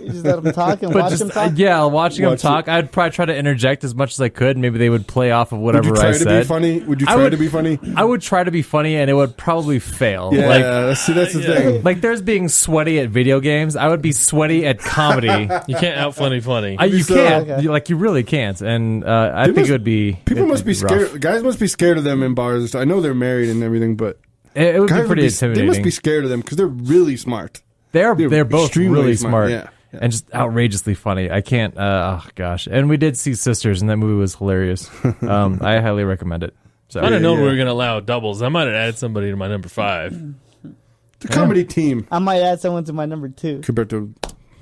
just let them talk and But watch just them talk. yeah, watching them Watch talk, I'd probably try to interject as much as I could. Maybe they would play off of Would whatever you try I to said. be funny? Would you I try would- to be funny? I would try to be funny, and it would probably fail. Yeah, Like that's the thing. like there's being sweaty at video games. I would be sweaty at comedy. You can't out funny. You So- can't. Okay. You really can't. And I think must- it would be. People it'd must be rough. scared. Guys must be scared of them in bars. I know they're married and everything, but It would guys be pretty they intimidating. must be scared of them because they're really smart. They're they're both extremely really smart, smart, yeah. and just outrageously funny. I can't. Oh gosh! And we did see Sisters, and that movie was hilarious. I highly recommend it. So If I'd have known yeah. we were going to allow doubles, I might have added somebody to my number 5. The comedy team. I might add someone to my number 2. Gilberto.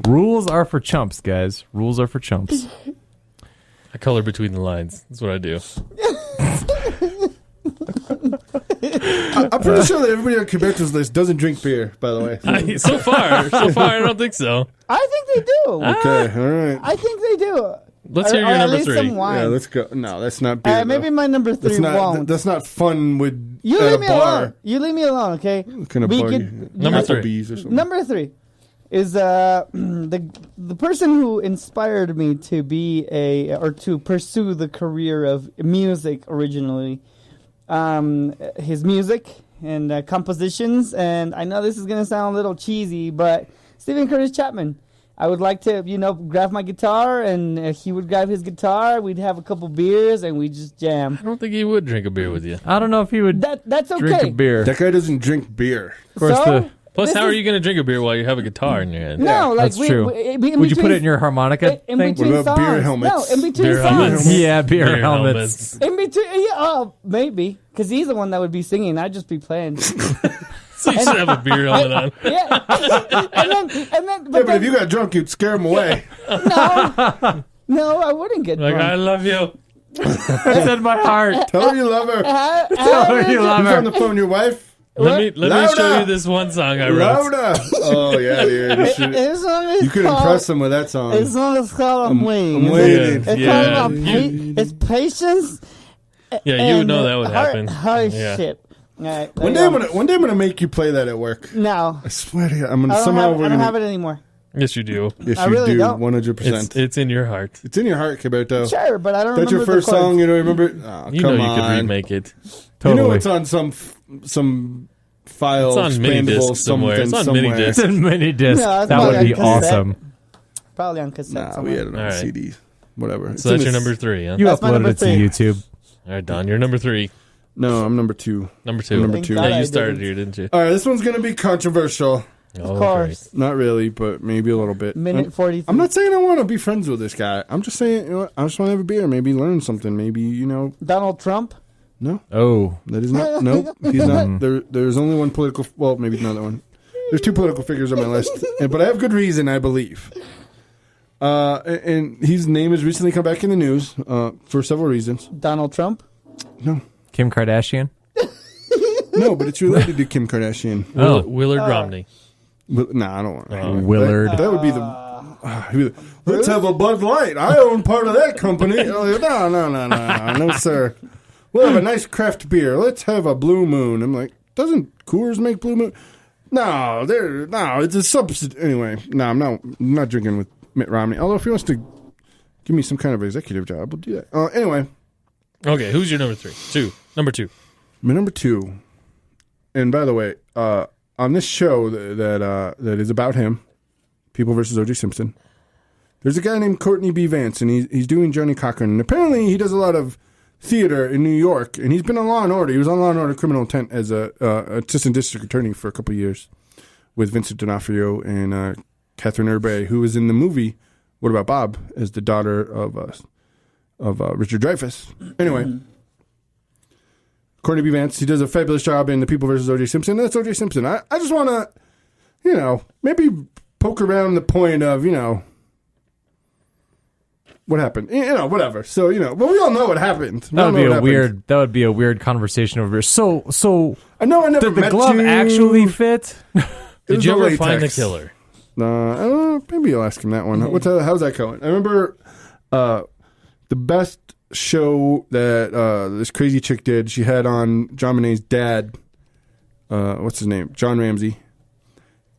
rules are for chumps, guys. Rules are for chumps. I color between the lines. That's what I do. I'm pretty sure that everybody on Gilberto's list doesn't drink beer. By the way. So far, I don't think so. I think they do. Okay, all right. I think they do. Let's hear Or your at number least 3. some wine. Yeah, let's go. No, that's not beer. Maybe though. my number 3 that's not. won't. That's not fun with You at leave a me bar. alone. You leave me alone, okay? What kind of We bar? could- Number 3. Applebee's or something. Number 3 is the person who inspired me to be or to pursue the career of music originally. His music and compositions, and I know this is gonna sound a little cheesy, but Stephen Curtis Chapman. I would like to, grab my guitar, and he would grab his guitar. We'd have a couple beers, and we'd just jam. I don't think he would drink a beer with you. I don't know if he would That's okay. drink a beer. That guy doesn't drink beer. Of course, So, Plus, this how are is- you going to drink a beer while you have a guitar in your hand? No, like that's true. in Would you put between- it in your harmonica in thing? between What about beer songs. helmets? No, in between Beer songs. helmets. Yeah, beer Beer helmets. In between, maybe, because he's the one that would be singing. I'd just be playing. So you should have a beer helmet on. Yeah. and then, But if you got drunk, you'd scare him away. no, I wouldn't get Like, drunk. I love you. It's in my heart. Tell her you love her. Tell her you love Who's on her. the phone? Your wife? Let me Louder. show you this one song I wrote. Louder. Oh, yeah, dude. You could impress him with that song. It's not called I'm waiting. I'm waiting. It's Yeah. called it's patience. Yeah, you would know that would happen. Hardship. All right, One day I'm gonna make you play that at work. No, I swear to God, I'm gonna I somehow don't have it anymore. Yes, you do. Yes, I you really do. don't. 100%. It's in your heart. It's in your heart, Kiberto. Sure, but I don't That's remember your first the chords. song. You don't remember? Oh, You know come you could on. remake it. Totally. You know it's on some file. It's on mini expandable disc somewhere. It's on something mini somewhere. disc. It's in mini disc. No, it's that probably would be on cassette. awesome. Probably on cassette Nah, we somewhere. had it on All right. CD. Whatever. It's So in that's your this- number 3, huh? You That's my uploaded number it to 3. YouTube. All right, Don, you're number 3. No, I'm number 2. Number 2. Number Thank 2. God Yeah, I you started didn't. here, didn't you? All right, this one's gonna be controversial. Oh, Of course. Not really, but maybe a little bit. Minute 43. I'm not saying I want to be friends with this guy. I'm just saying, you know what? I just want to have a beer, maybe learn something, maybe Donald Trump. No, Oh. that is not. No, he's not. There's only one political. Well, maybe another one. There's 2 political figures on my list, but I have good reason, I believe. And his name has recently come back in the news for several reasons. Donald Trump. No, Kim Kardashian. no, but it's related to Kim Kardashian. Oh. Willard Romney. Well, nah, I don't want. Willard. That would be the. Let's have a Bud Light. I own part of that company. No, no, sir. We'll have a nice craft beer. Let's have a Blue Moon. I'm like, doesn't Coors make Blue Moon? No, it's a substitute. Anyway, no, I'm not drinking with Mitt Romney. Although if he wants to give me some kind of executive job, we'll do that. Anyway, Okay, who's your number 3? 2. Number 2. my number 2. And by the way, on this show that is about him, People versus O.J. Simpson, there's a guy named Courtney B. Vance, and he's doing Johnny Cochran. And apparently he does a lot of theater in New York, and he's been on Law & Order. He was on Law & Order Criminal Intent as a assistant district attorney for a couple of years with Vincent D'Onofrio and Catherine Herbe, who was in the movie What About Bob as the daughter of Richard Dreyfuss. Anyway, Courtney B. Vance, he does a fabulous job in The People versus O.J. Simpson. That's O.J. Simpson. I just want to, maybe poke around the point of, what happened. Whatever. So, but we all know what happened. That would be a weird conversation over here. So I know I never did the met glove you. actually fit? Did you was ever the find the latex. killer? I don't know. Maybe you'll ask him that one. How's that going? I remember the best show that this crazy chick did. She had on John Monet's dad. What's his name? John Ramsey.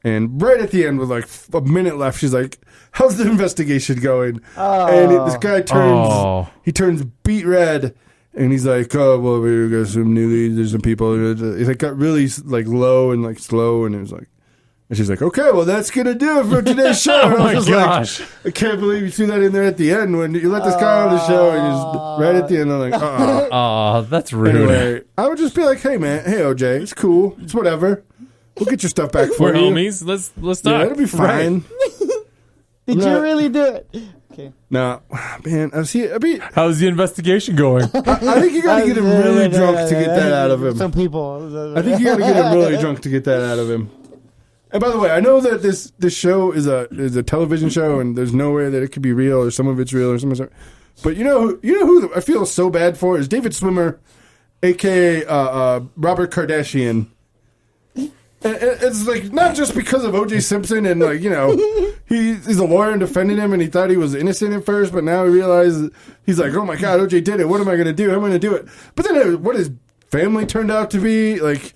And right at the end, with like a minute left, she's like, "How's the investigation going?" And this guy turns beet red, and he's like, "Oh, well, we got some new leads. There's some people." It's like got really like low and like slow, and it was like. And she's like, "Okay, well, that's gonna do it for today's show." Oh And I my was gosh. like, I can't believe you threw that in there at the end when you let this guy on the show, and just right at the end, I'm like, Oh, that's rude. Anyway, I would just be like, "Hey, man, hey, OJ, it's cool, it's whatever. We'll get your stuff back for We're you. homies. Let's Yeah, talk. it'll be fine." Did No. you really do it? Okay. No, man, I mean, How's the investigation going? I think you got to get him really drunk to get that out of him. Some people. I think you got to get him really drunk to get that out of him. And by the way, I know that this show is a television show, and there's no way that it could be real, or some of it's real, or some of it's. But you know who I feel so bad for is David Swimmer, aka Robert Kardashian. And it's like not just because of O.J. Simpson and like he's a lawyer and defending him, and he thought he was innocent at first, but now he realizes he's like, "Oh my God, O.J. did it. What am I going to do? I'm going to do it." But then what his family turned out to be like.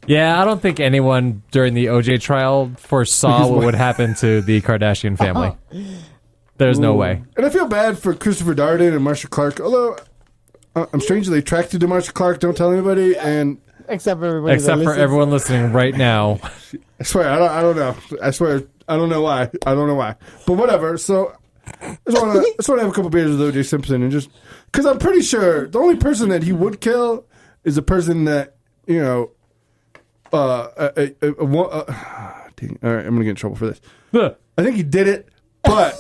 Yeah, I don't think anyone during the OJ trial foresaw what would happen to the Kardashian family. There's no way. And I feel bad for Christopher Darden and Marsha Clark, although I'm strangely attracted to Marsha Clark. Don't tell anybody. And Except for everybody. Except for everyone listening right now. I swear, I don't know. I swear, I don't know why. I don't know why. But whatever. So I just want to have a couple beers with O.J. Simpson, and just because I'm pretty sure the only person that he would kill is a person that dang, all right, I'm gonna get in trouble for this. I think he did it, but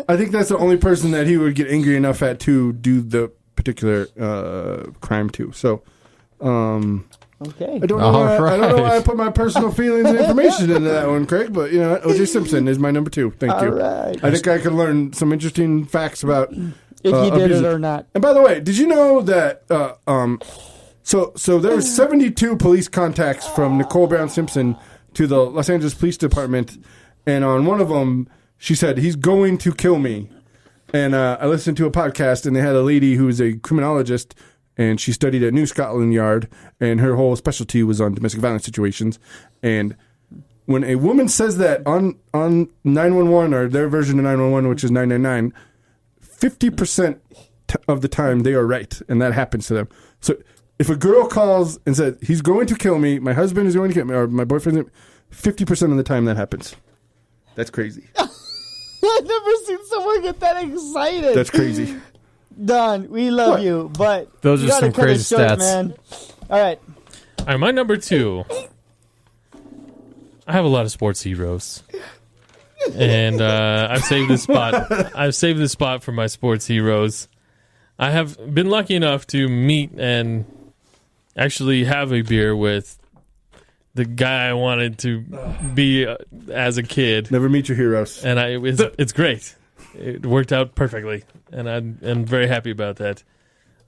I think that's the only person that he would get angry enough at to do the particular crime to. So, I Okay. I don't know why I put my personal feelings and information into that one, Craig, but, O.J. Simpson is my number 2. Thank you. All right. I think I could learn some interesting facts about If he did abusing. it or not. And by the way, did you know that so there were 72 police contacts from Nicole Brown Simpson to the Los Angeles Police Department, and on one of them, she said, "He's going to kill me." And I listened to a podcast, and they had a lady who was a criminologist, and she studied at New Scotland Yard, and her whole specialty was on domestic violence situations. And when a woman says that on 911 or their version of 911, which is 999, 50% of the time they are right, and that happens to them. So if a girl calls and says, "He's going to kill me, my husband is going to kill me, or my boyfriend," 50% of the time that happens. That's crazy. I've never seen someone get that excited. That's crazy. Don, we love What? you, but Those you are gotta some cut it crazy short, stats. man. All right. All right, my number 2. I have a lot of sports heroes, and I've saved this spot. I've saved this spot for my sports heroes. I have been lucky enough to meet and actually have a beer with the guy I wanted to be as a kid, Never meet your heroes. and it's great. It worked out perfectly, and I'm very happy about that.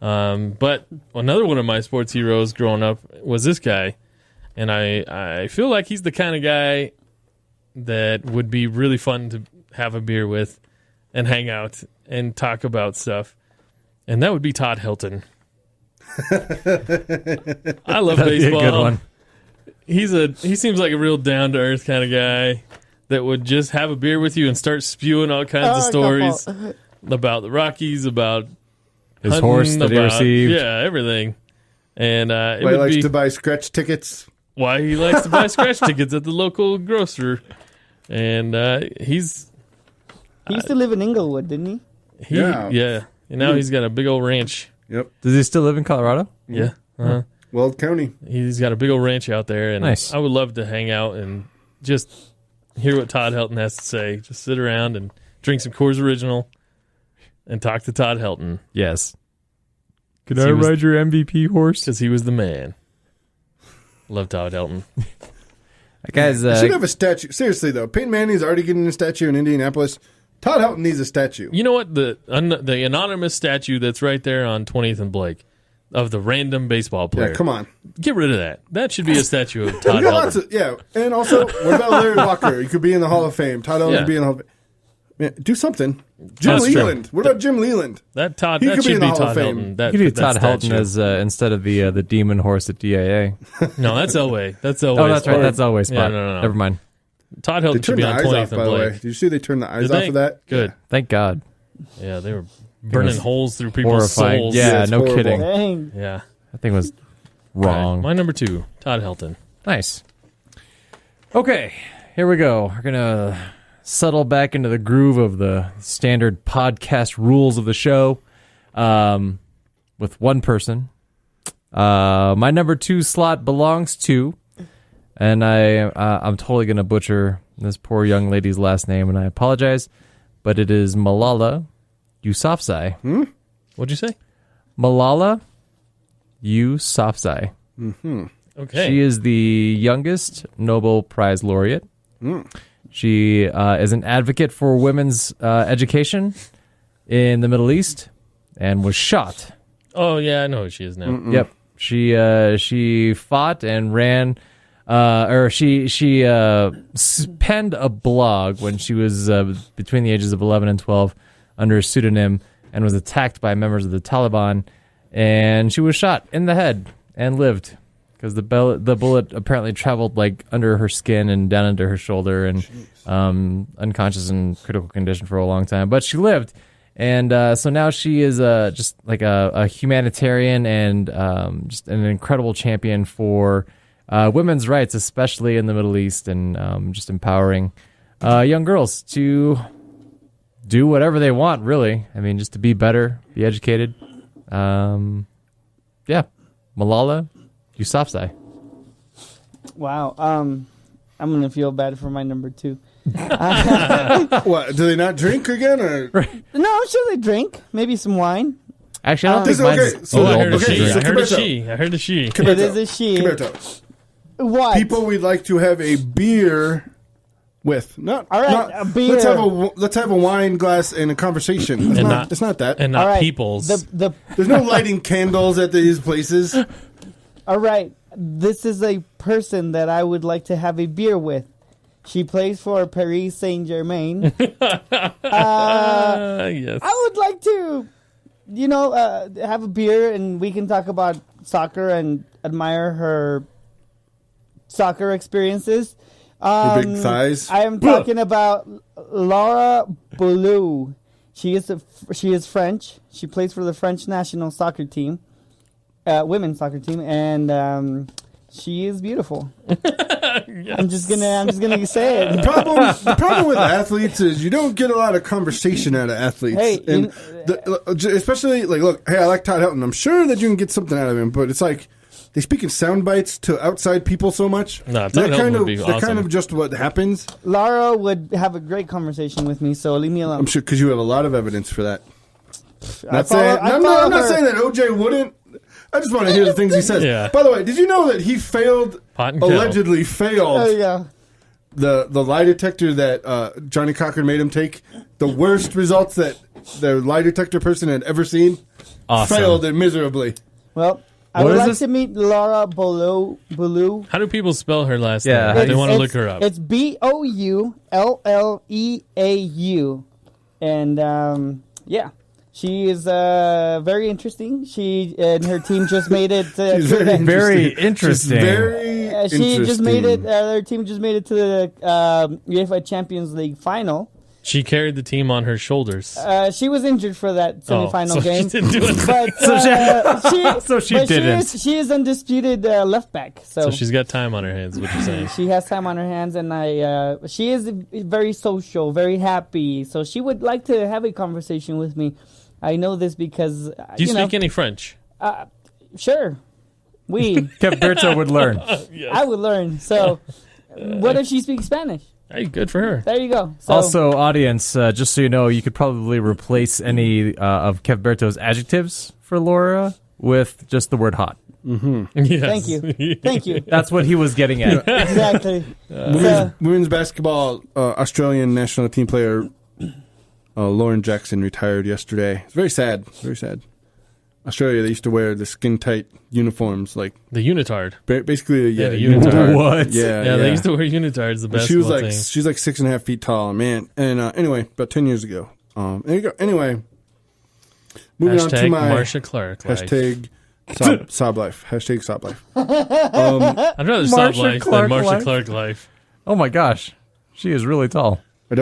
But another one of my sports heroes growing up was this guy, and I feel like he's the kind of guy that would be really fun to have a beer with and hang out and talk about stuff, and that would be Todd Hilton. I love That'd be a baseball. good one. He seems like a real down to earth kind of guy that would just have a beer with you and start spewing all kinds of stories about the Rockies, about His hunting, horse that he about- received. yeah, everything. And it Why he would likes be to buy scratch tickets. why he likes to buy scratch tickets at the local grocer. And He used to live in Inglewood, didn't he? yeah. And now he's got a big old ranch. Yep. Does he still live in Colorado? Yeah. Uh-huh. Weld County. He's got a big old ranch out there, and Nice. I would love to hang out and just hear what Todd Helton has to say. Just sit around and drink some Coors Original and talk to Todd Helton Yes. Can I ride your MVP horse? because he was the man. Love Todd Helton. That guy's They should have a statue. Seriously, though. Peyton Manning's already getting a statue in Indianapolis. Todd Helton needs a statue. You know what? The anonymous statue that's right there on 20th and Blake of the random baseball player. Yeah, come on. Get rid of that. That should be a statue of Todd You got lots Helton. of, yeah. And also, what about Larry Walker? You could be in the Hall of Fame. Todd Helton Yeah. could be in the Hall of Fame. Man, do something. Jim That's true. Leland. What about Jim Leland? That Todd. He That could be should in be the Hall of Todd Fame. Helton. That, You could do that Todd Helton statue. as instead of the demon horse at DIA. No, that's Elway. That's Elway. Oh, that's right. That's always spot. Yeah, no. Never mind. Todd They Hilton should turned be the on eyes 20th off, and by the way. Blake. Did you see they turned the eyes Did off they? of that? Good. Thank God. Yeah, they were burning was holes through people's horrifying. souls. Yeah, it's no horrible. kidding. Dang. Yeah. That thing was All right, wrong. my number 2, Todd Helton. Nice. Okay, here we go. We're going to settle back into the groove of the standard podcast rules of the show with one person. My number 2 slot belongs to, and I'm totally going to butcher this poor young lady's last name, and I apologize, but it is Malala Yousafzai. What'd you say? Malala Yousafzai. Okay. She is the youngest Nobel Prize laureate. She is an advocate for women's education in the Middle East and was shot. Oh, yeah, I know who she is now. Yep. She fought and ran, or she penned a blog when she was between the ages of 11 and 12 under a pseudonym and was attacked by members of the Taliban, and she was shot in the head and lived because the bullet apparently traveled like under her skin and down into her shoulder and unconscious and critical condition for a long time, but she lived. And so now she is just like a humanitarian and just an incredible champion for women's rights, especially in the Middle East, and just empowering young girls to do whatever they want, really. I mean, just to be better, be educated. Yeah, Malala Yousafzai. Wow. I'm gonna feel bad for my number 2. What? Do they not drink again? Or No, I'm sure they drink. Maybe some wine. Actually, I don't This think is mine's okay. So, Oh, I too heard old a to okay, she. drink. I heard a Kiberto. she. I heard a she. It is a she. Kiberto. What? People we'd like to have a beer with. Not All right, not- a beer. Let's have a wine glass and a conversation. It's And not, not- it's not that. And All not right. people's. The There's no lighting candles at these places. All right, this is a person that I would like to have a beer with. She plays for Paris Saint-Germain. yes. I would like to, have a beer and we can talk about soccer and admire her soccer experiences. Her big thighs. I am talking about Laura Boulou. She is French. She plays for the French national soccer team, women's soccer team, and she is beautiful. I'm just gonna say it. The problem with athletes is you don't get a lot of conversation out of athletes. Hey, and especially look, hey, I like Todd Helton. I'm sure that you can get something out of him, but it's like they speak in sound bites to outside people so much. No, Todd that Helton kind would of be that awesome. kind of just what happens. Laura would have a great conversation with me, so leave me alone. I'm sure because you have a lot of evidence for that. I Not follow- saying I I'm follow not her. saying that OJ wouldn't. I just want to hear the things he says. Yeah. By the way, did you know that he failed? Pot and kettle. Allegedly failed. There you go. The lie detector that Johnny Cochran made him take, the worst results that the lie detector person had ever seen, Awesome. failed it miserably. Well, I What would is like this? to meet Laura Boulou. How do people spell her last Yeah, name? how If do they you- want to look her up. It's BOULLEAU, and yeah, she is very interesting. She and her team just made it. She's to the- Very She's interesting. very she just made it. interesting. Their team just made it to the UEFA Champions League final. She carried the team on her shoulders. She was injured for that semifinal so she game. didn't do it. But So she but didn't. She is undisputed left back. So she's got time on her hands, what you're saying. She has time on her hands, and she is very social, very happy. So she would like to have a conversation with me. I know this because Do you speak any French? Sure, Berto would learn. I would learn. So, what if she speaks Spanish? Hey, good for her. There you go. So, Also, audience, just so you know, you could probably replace any of Kev Berto's adjectives for Laura with just the word hot. Yes. thank you, thank you. That's what he was getting at. Exactly. So, Women's basketball Australian national team player Lauren Jackson retired yesterday. It's very sad. Very sad. Australia, they used to wear the skin tight uniforms, like The unitard. basically Yeah, the unitard. unitard. What? Yeah, they used to wear unitards, the She was basketball like team. she's like 6.5 feet tall, man. And anyway, about 10 years ago. There you go. Anyway, moving on to Hashtag my Marsha Clark. Life. hashtag sob life. Hashtag sob life. I'd rather Sob Marsha Life Clark than Marsha life. Clark Life. Oh my gosh. She is really tall. I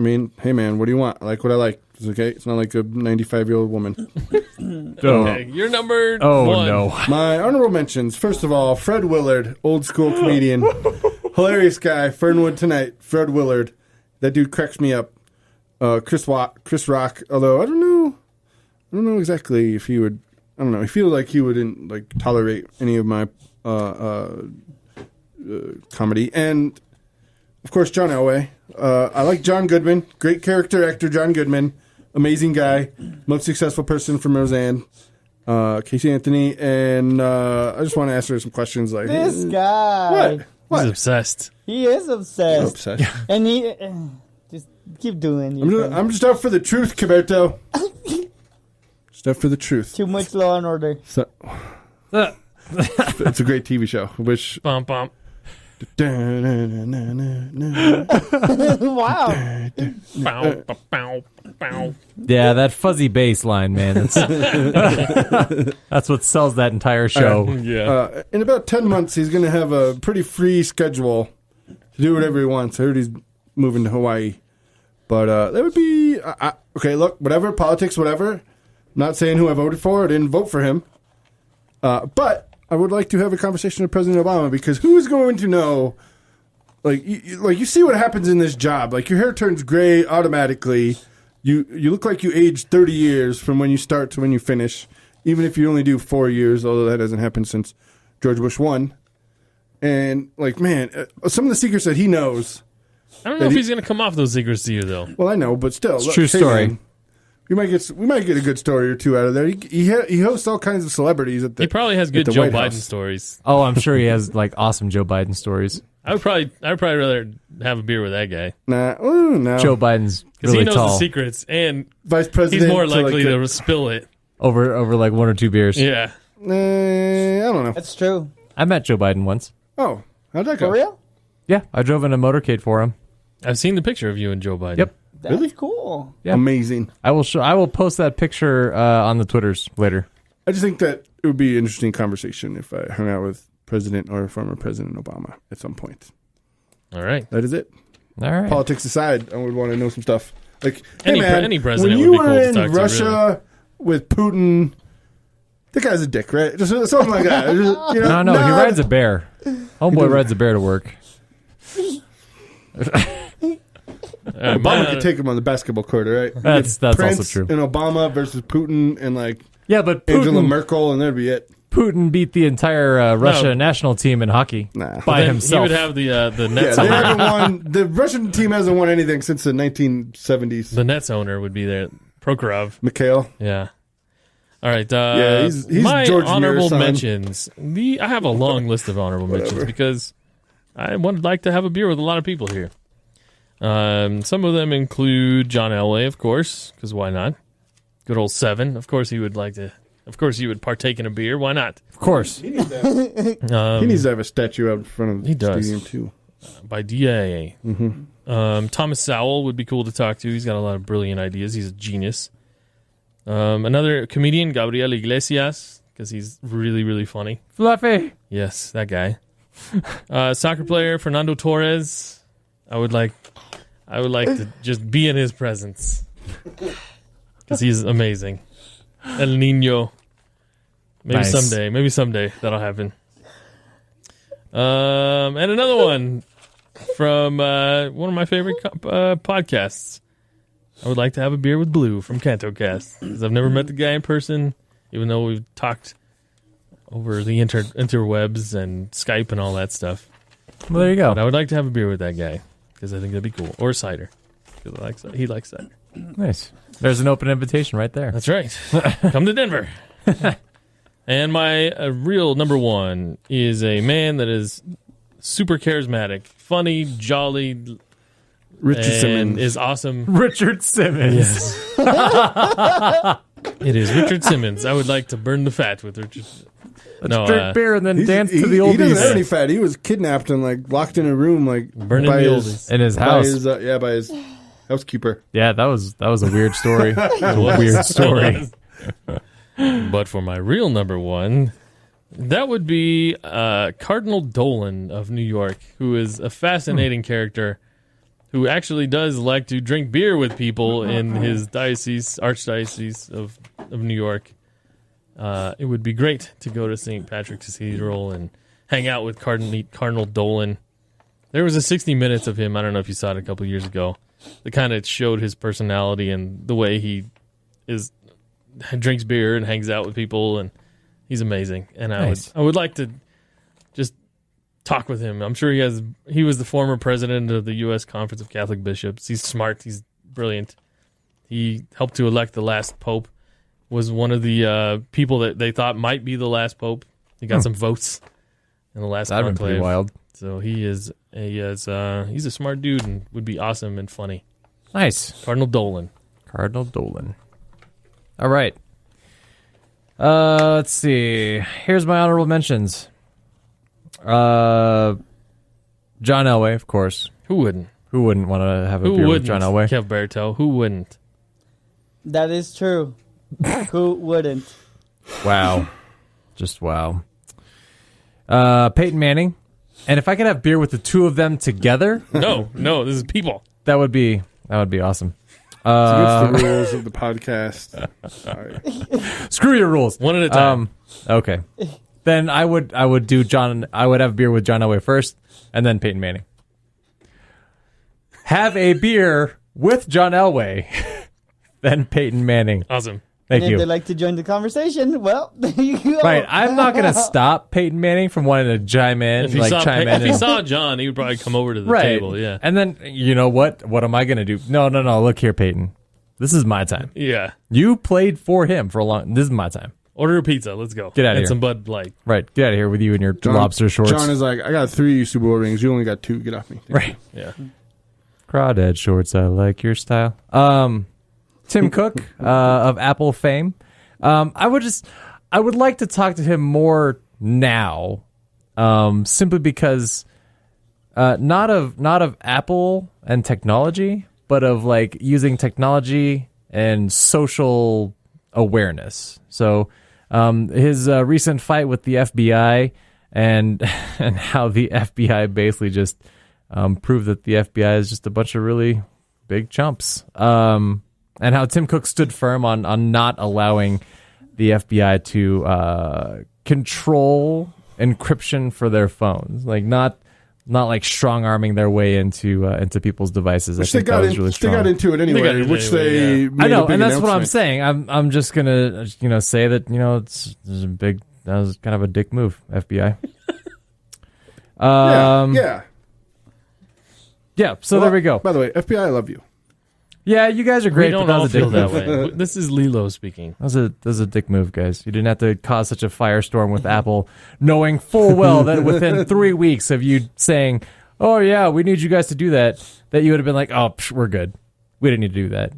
mean, hey man, what do you want? I like what I like. It's okay. It's not like a 95-year-old woman. Okay, you're number Oh one. no. My honorable mentions. First of all, Fred Willard, old school comedian, hilarious guy. Fernwood Tonight. Fred Willard, that dude cracks me up. Chris Rock. Although I don't know exactly if he would. I don't know. I feel like he wouldn't like tolerate any of my comedy. And of course, John Elway. I like John Goodman. Great character actor, John Goodman. Amazing guy. Most successful person from Roseanne. Casey Anthony. And I just want to ask her some questions like... this guy, What? What? He's obsessed. he is obsessed, Upset. and he just keep doing. your thing. I'm just out for the truth, Caberto. Just out for the truth. Too much Law and Order. So, it's a great TV show. Which... Bump, bump. Wow. Bow, bow, bow, bow. Yeah, that fuzzy bass line, man. That's what sells that entire show. Yeah. In about 10 months, he's going to have a pretty free schedule to do whatever he wants. I heard he's moving to Hawaii. But that would be... okay, look, whatever, politics, whatever. Not saying who I voted for. I didn't vote for him. But I would like to have a conversation with President Obama because who is going to know... Like you see what happens in this job. Like, your hair turns gray automatically. You look like you age 30 years from when you start to when you finish, even if you only do 4 years, although that hasn't happened since George Bush won. And, like, man, some of the secrets that he knows. I don't know if he's going to come off those secrets to you, though. Well, I know, but still. It's a true story. Man, we might get a good story or two out of there. He hosts all kinds of celebrities at the. He probably has good the Joe White Biden House. stories. Oh, I'm sure he has like awesome Joe Biden stories. I'd probably rather have a beer with that guy No. Joe Biden's because really he knows the tall. secrets and Vice president. he's more to, likely like, to spill it. over like 1 or 2 beers. Yeah. I don't know. That's true. I met Joe Biden once. Oh, how'd that go? For real? Yeah, I drove in a motorcade for him. I've seen the picture of you and Joe Biden. Yep. That's Really? cool. Yeah. Amazing. I will post that picture on the Twitters later. I just think that it would be an interesting conversation if I hung out with President or former President Obama at some point. All right. That is it. All right. Politics aside, I would want to know some stuff. Like, Any hey man, any president when you would be cool were to in talk to, Russia with Putin, the guy's a dick, right? Just something like that. Just, you know, No, he rides a bear. Homeboy rides a bear to work. Obama could take him on the basketball court, right? That's Prince also true. And Obama versus Putin and like Yeah, but Angela Putin, Merkel, and that'd be it. Putin beat the entire Russia No. national team in hockey Nah. by Then himself. He would have the Yeah, Nets they owner. haven't won. The Russian team hasn't won anything since the 1970s. The Nets owner would be there. Prokhorov. Mikhail. Yeah. All right. Yeah, he's my George honorable Muir's son. mentions. I have a long list of honorable mentions because I would like to have a beer with a lot of people here. Some of them include John Elway, of course, because why not? Good old Seven. Of course, he would like to. Of course, he would partake in a beer. Why not? of course. He needs to have a statue out in front of the He does. stadium too. By DIA. Mm-hmm. Thomas Sowell would be cool to talk to. He's got a lot of brilliant ideas. He's a genius. Another comedian, Gabriel Iglesias, because he's really, really funny. Fluffy. Yes, that guy. Soccer player Fernando Torres. I would like to just be in his presence because he's amazing. El Nino. Maybe Nice. someday that'll happen. And another one from one of my favorite podcasts. I would like to have a beer with Blue from CantoCast because I've never met the guy in person, even though we've talked over the interwebs and Skype and all that stuff. Well, there you go. But I would like to have a beer with that guy because I think that'd be cool. Or cider because he likes cider. Nice. There's an open invitation right there. That's right. Come to Denver. And my real number one is a man that is super charismatic, funny, jolly, Richard and Simmons. is awesome. Richard Simmons. Yes. It is Richard Simmons. I would like to burn the fat with Richard. Let's drink beer and then dance to the He doesn't have oldies any fat. He was kidnapped and like locked in a room, like Burning by the his, oldies. in his by house. his by his housekeeper. Yeah, that was a weird story. a was. weird story. But for my real number one, that would be Cardinal Dolan of New York, who is a fascinating character who actually does like to drink beer with people in his archdiocese of New York. It would be great to go to St. Patrick's Cathedral and hang out with Cardinal Dolan. There was a 60 Minutes of him, I don't know if you saw it a couple years ago, that kind of showed his personality and the way he drinks beer and hangs out with people, and he's amazing. And Nice. I would like to just talk with him. I'm sure he was the former president of the U.S. Conference of Catholic Bishops. He's smart. He's brilliant. He helped to elect the last pope, was one of the people that they thought might be the last pope. He got some votes in the last That'd been pretty conclave. wild. So he's a smart dude and would be awesome and funny. Nice. Cardinal Dolan. Cardinal Dolan. All right. Let's see. Here's my honorable mentions. John Elway, of course. Who wouldn't? Who wouldn't want to have a Who beer wouldn't? with John Elway? Kev Berto. Who wouldn't? That is true. Who wouldn't? Wow. Just wow. Peyton Manning. And if I could have beer with the two of them together, No, this is people. that would be awesome. It's against the rules of the podcast. Sorry. Screw your rules. One at a time. Okay. Then I would do John. I would have beer with John Elway first, and then Peyton Manning. Have a beer with John Elway, then Peyton Manning. Awesome. Thank And if you. they'd like to join the conversation, well, there you go. Right, I'm not gonna stop Peyton Manning from wanting to chime in, If he saw John, he would probably come over to the right. table. Yeah. And then you know what? What am I gonna do? No. Look here, Peyton. This is my time. Yeah. You played for him for a long. This is my time. Order a pizza. Let's go. Get outta and here. some Bud Light. Right. Get out of here with you and your lobster shorts. John is like, I got 3 Super Bowl rings. You only got 2. Get off me. right. Yeah. Crawdad shorts. I like your style. Tim Cook of Apple fame. I would like to talk to him more now, simply because not of Apple and technology, but of like using technology and social awareness. So his recent fight with the FBI and how the FBI basically just proved that the FBI is just a bunch of really big chumps. And how Tim Cook stood firm on not allowing the FBI to control encryption for their phones, like not like strong arming their way into people's devices. Which I think that was really strong. They got into it anyway, got into which it anyway, they yeah. made I know, a big and that's what I'm announcement. saying. I'm just gonna say that that was kind of a dick move, FBI. Yeah. Yeah. So Well, there we go. By the way, FBI, I love you. Yeah, you guys are great. We don't but that all was a dick feel that move. way. This is Lilo speaking. That was a dick move, guys. You didn't have to cause such a firestorm with Apple, knowing full well that within 3 weeks of you saying, "Oh yeah, we need you guys to do that," that you would have been like, "Oh, we're good. We didn't need to do that."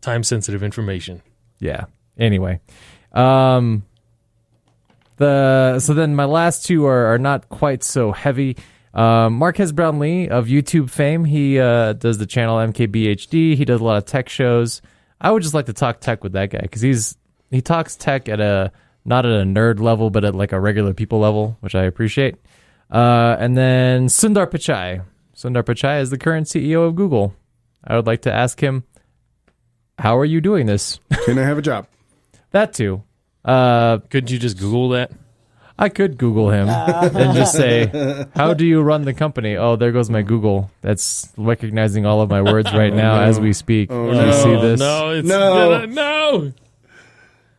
Time sensitive information. Yeah. Anyway, so then my last two are not quite so heavy. Marquez Brownlee of YouTube fame. He does the channel MKBHD. He does a lot of tech shows. I would just like to talk tech with that guy because he talks tech at not at a nerd level, but at like a regular people level, which I appreciate. And then Sundar Pichai. Sundar Pichai is the current CEO of Google. I would like to ask him, how are you doing this? Can I have a job? That too. Couldn't you just Google that? I could Google him and just say, how do you run the company? Oh, there goes my Google. That's recognizing all of my words right now as we speak. Do you see this? No.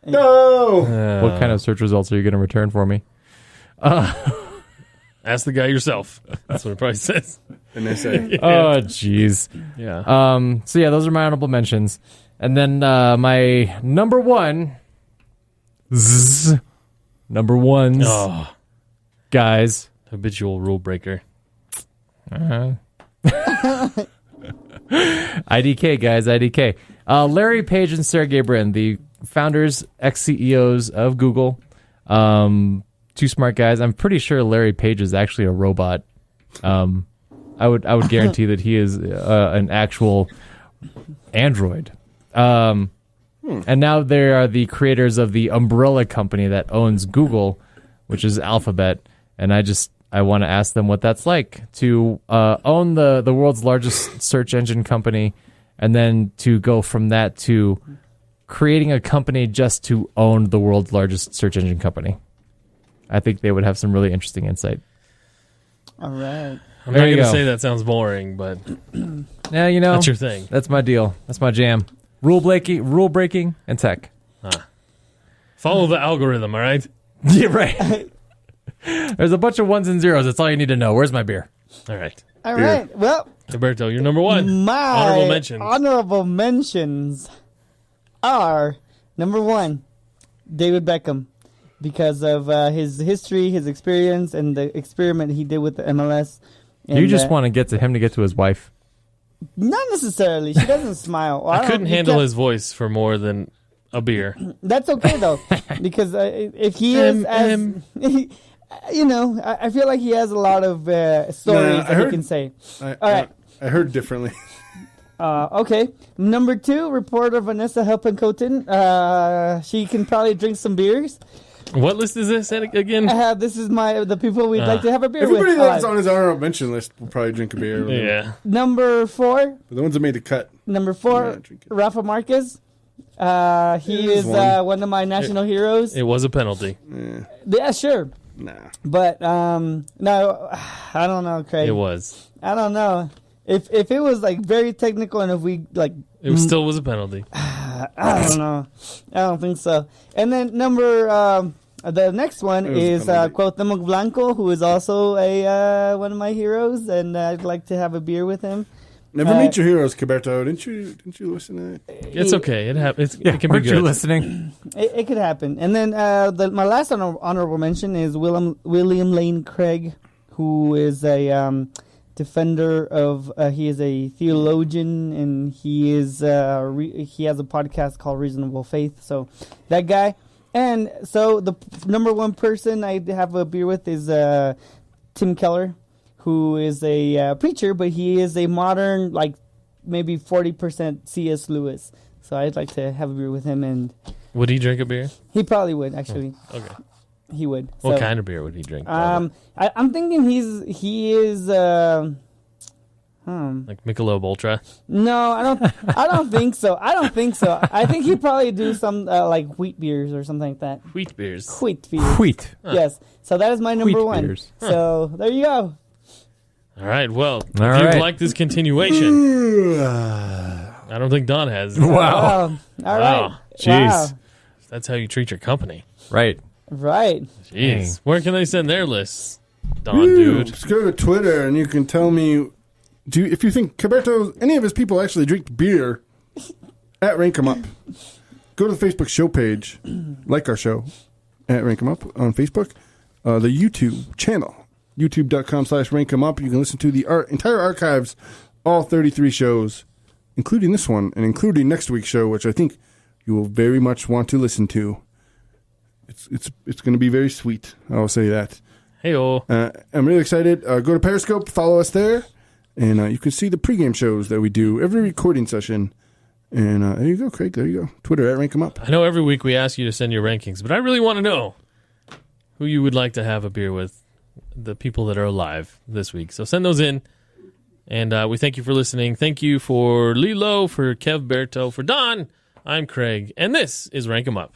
No. What kind of search results are you going to return for me? Ask the guy yourself. That's what it probably says. And they say, Oh, jeez. Yeah. So yeah, those are my honorable mentions. And then my number one, number ones, Oh, guys. habitual rule breaker. IDK, guys, IDK. Larry Page and Sergey Brin, the founders, ex-CEOs of Google. Two smart guys. I'm pretty sure Larry Page is actually a robot. I would guarantee that he is an actual android. And now they are the creators of the umbrella company that owns Google, which is Alphabet. And I want to ask them what that's like to own the world's largest search engine company, and then to go from that to creating a company just to own the world's largest search engine company. I think they would have some really interesting insight. All right. I'm There not you going to go. say that sounds boring, but Yeah, that's your thing. that's my deal. That's my jam. Rule breaking, and tech. Follow the algorithm, all right? Yeah, right. There's a bunch of ones and zeros. That's all you need to know. Where's my beer? All right. All right. Well, Alberto, you're number one. my Honorable mentions. honorable mentions are number one, David Beckham, because of his history, his experience, and the experiment he did with the MLS. And, You just want to get to him to get to his wife. not necessarily. She doesn't smile. I couldn't handle his voice for more than a beer. That's okay though, because if he is as I feel like he has a lot of stories I that he heard- can say. All right. I heard differently. Okay. Number two, reporter Vanessa Heppenkoten. She can probably drink some beers. What list is this again? This is the people we'd like to have a beer Everybody with. that's on his honorable mention list will probably drink a beer. with him. Yeah. Number four, But the ones that made the cut. Number I'm four, not drinking. Rafa Marquez. He There's is one. one of my national heroes. It was a penalty. Yeah, sure. Nah. But no, I don't know, Craig. It was. I don't know. If it was like very technical and if we like, It still was a penalty. I don't know. I don't think so. And then the next one It was a is penalty. Cuauhtemoc Blanco, who is also one of my heroes, and I'd like to have a beer with him. Never meet your heroes, Caberto. Didn't you listen to that? It's okay. It happens. It can be Weren't you good. listening? It could happen. And then my last honorable mention is William Lane Craig, who is a defender of. He is a theologian, and he is he has a podcast called Reasonable Faith. So that guy. And so the number one person I have a beer with is Tim Keller, who is a preacher, but he is a modern, like maybe 40% C.S. Lewis. So I'd like to have a beer with him, and Would he drink a beer? he probably would actually. Okay. He would. What So, kind of beer would he drink? I'm thinking he is. Like Michelob Ultra? No, I don't think so. I think he'd probably do some like wheat beers or something like that. Wheat beers. Wheat beers. Wheat. Yes. So that is my number Wheat one. beers. So there you go. All right. Well, if All you'd right. like this continuation, I don't think Don has. Wow. All right. Wow. Jeez. Wow. That's how you treat your company. Right. Right. Jeez. Dang. Where can they send their lists, Don, dude? Just go to Twitter and you can tell me if you think Caberto, any of his people actually drink beer at Rank 'em Up. Go to the Facebook show page, like our show at Rank 'em Up on Facebook. The YouTube channel, youtube.com/Rank 'em Up. You can listen to the entire archives, all 33 shows, including this one and including next week's show, which I think you will very much want to listen to. It's going to be very sweet. I will say that. Hey-oh. I'm really excited. Go to Periscope, follow us there, and you can see the pregame shows that we do every recording session. And there you go, Craig. There you go. Twitter at Rank 'em Up. I know every week we ask you to send your rankings, but I really want to know who you would like to have a beer with, the people that are alive this week. So send those in, and we thank you for listening. Thank you for Lilo, for Kev Berto, for Don. I'm Craig, and this is Rank 'em Up.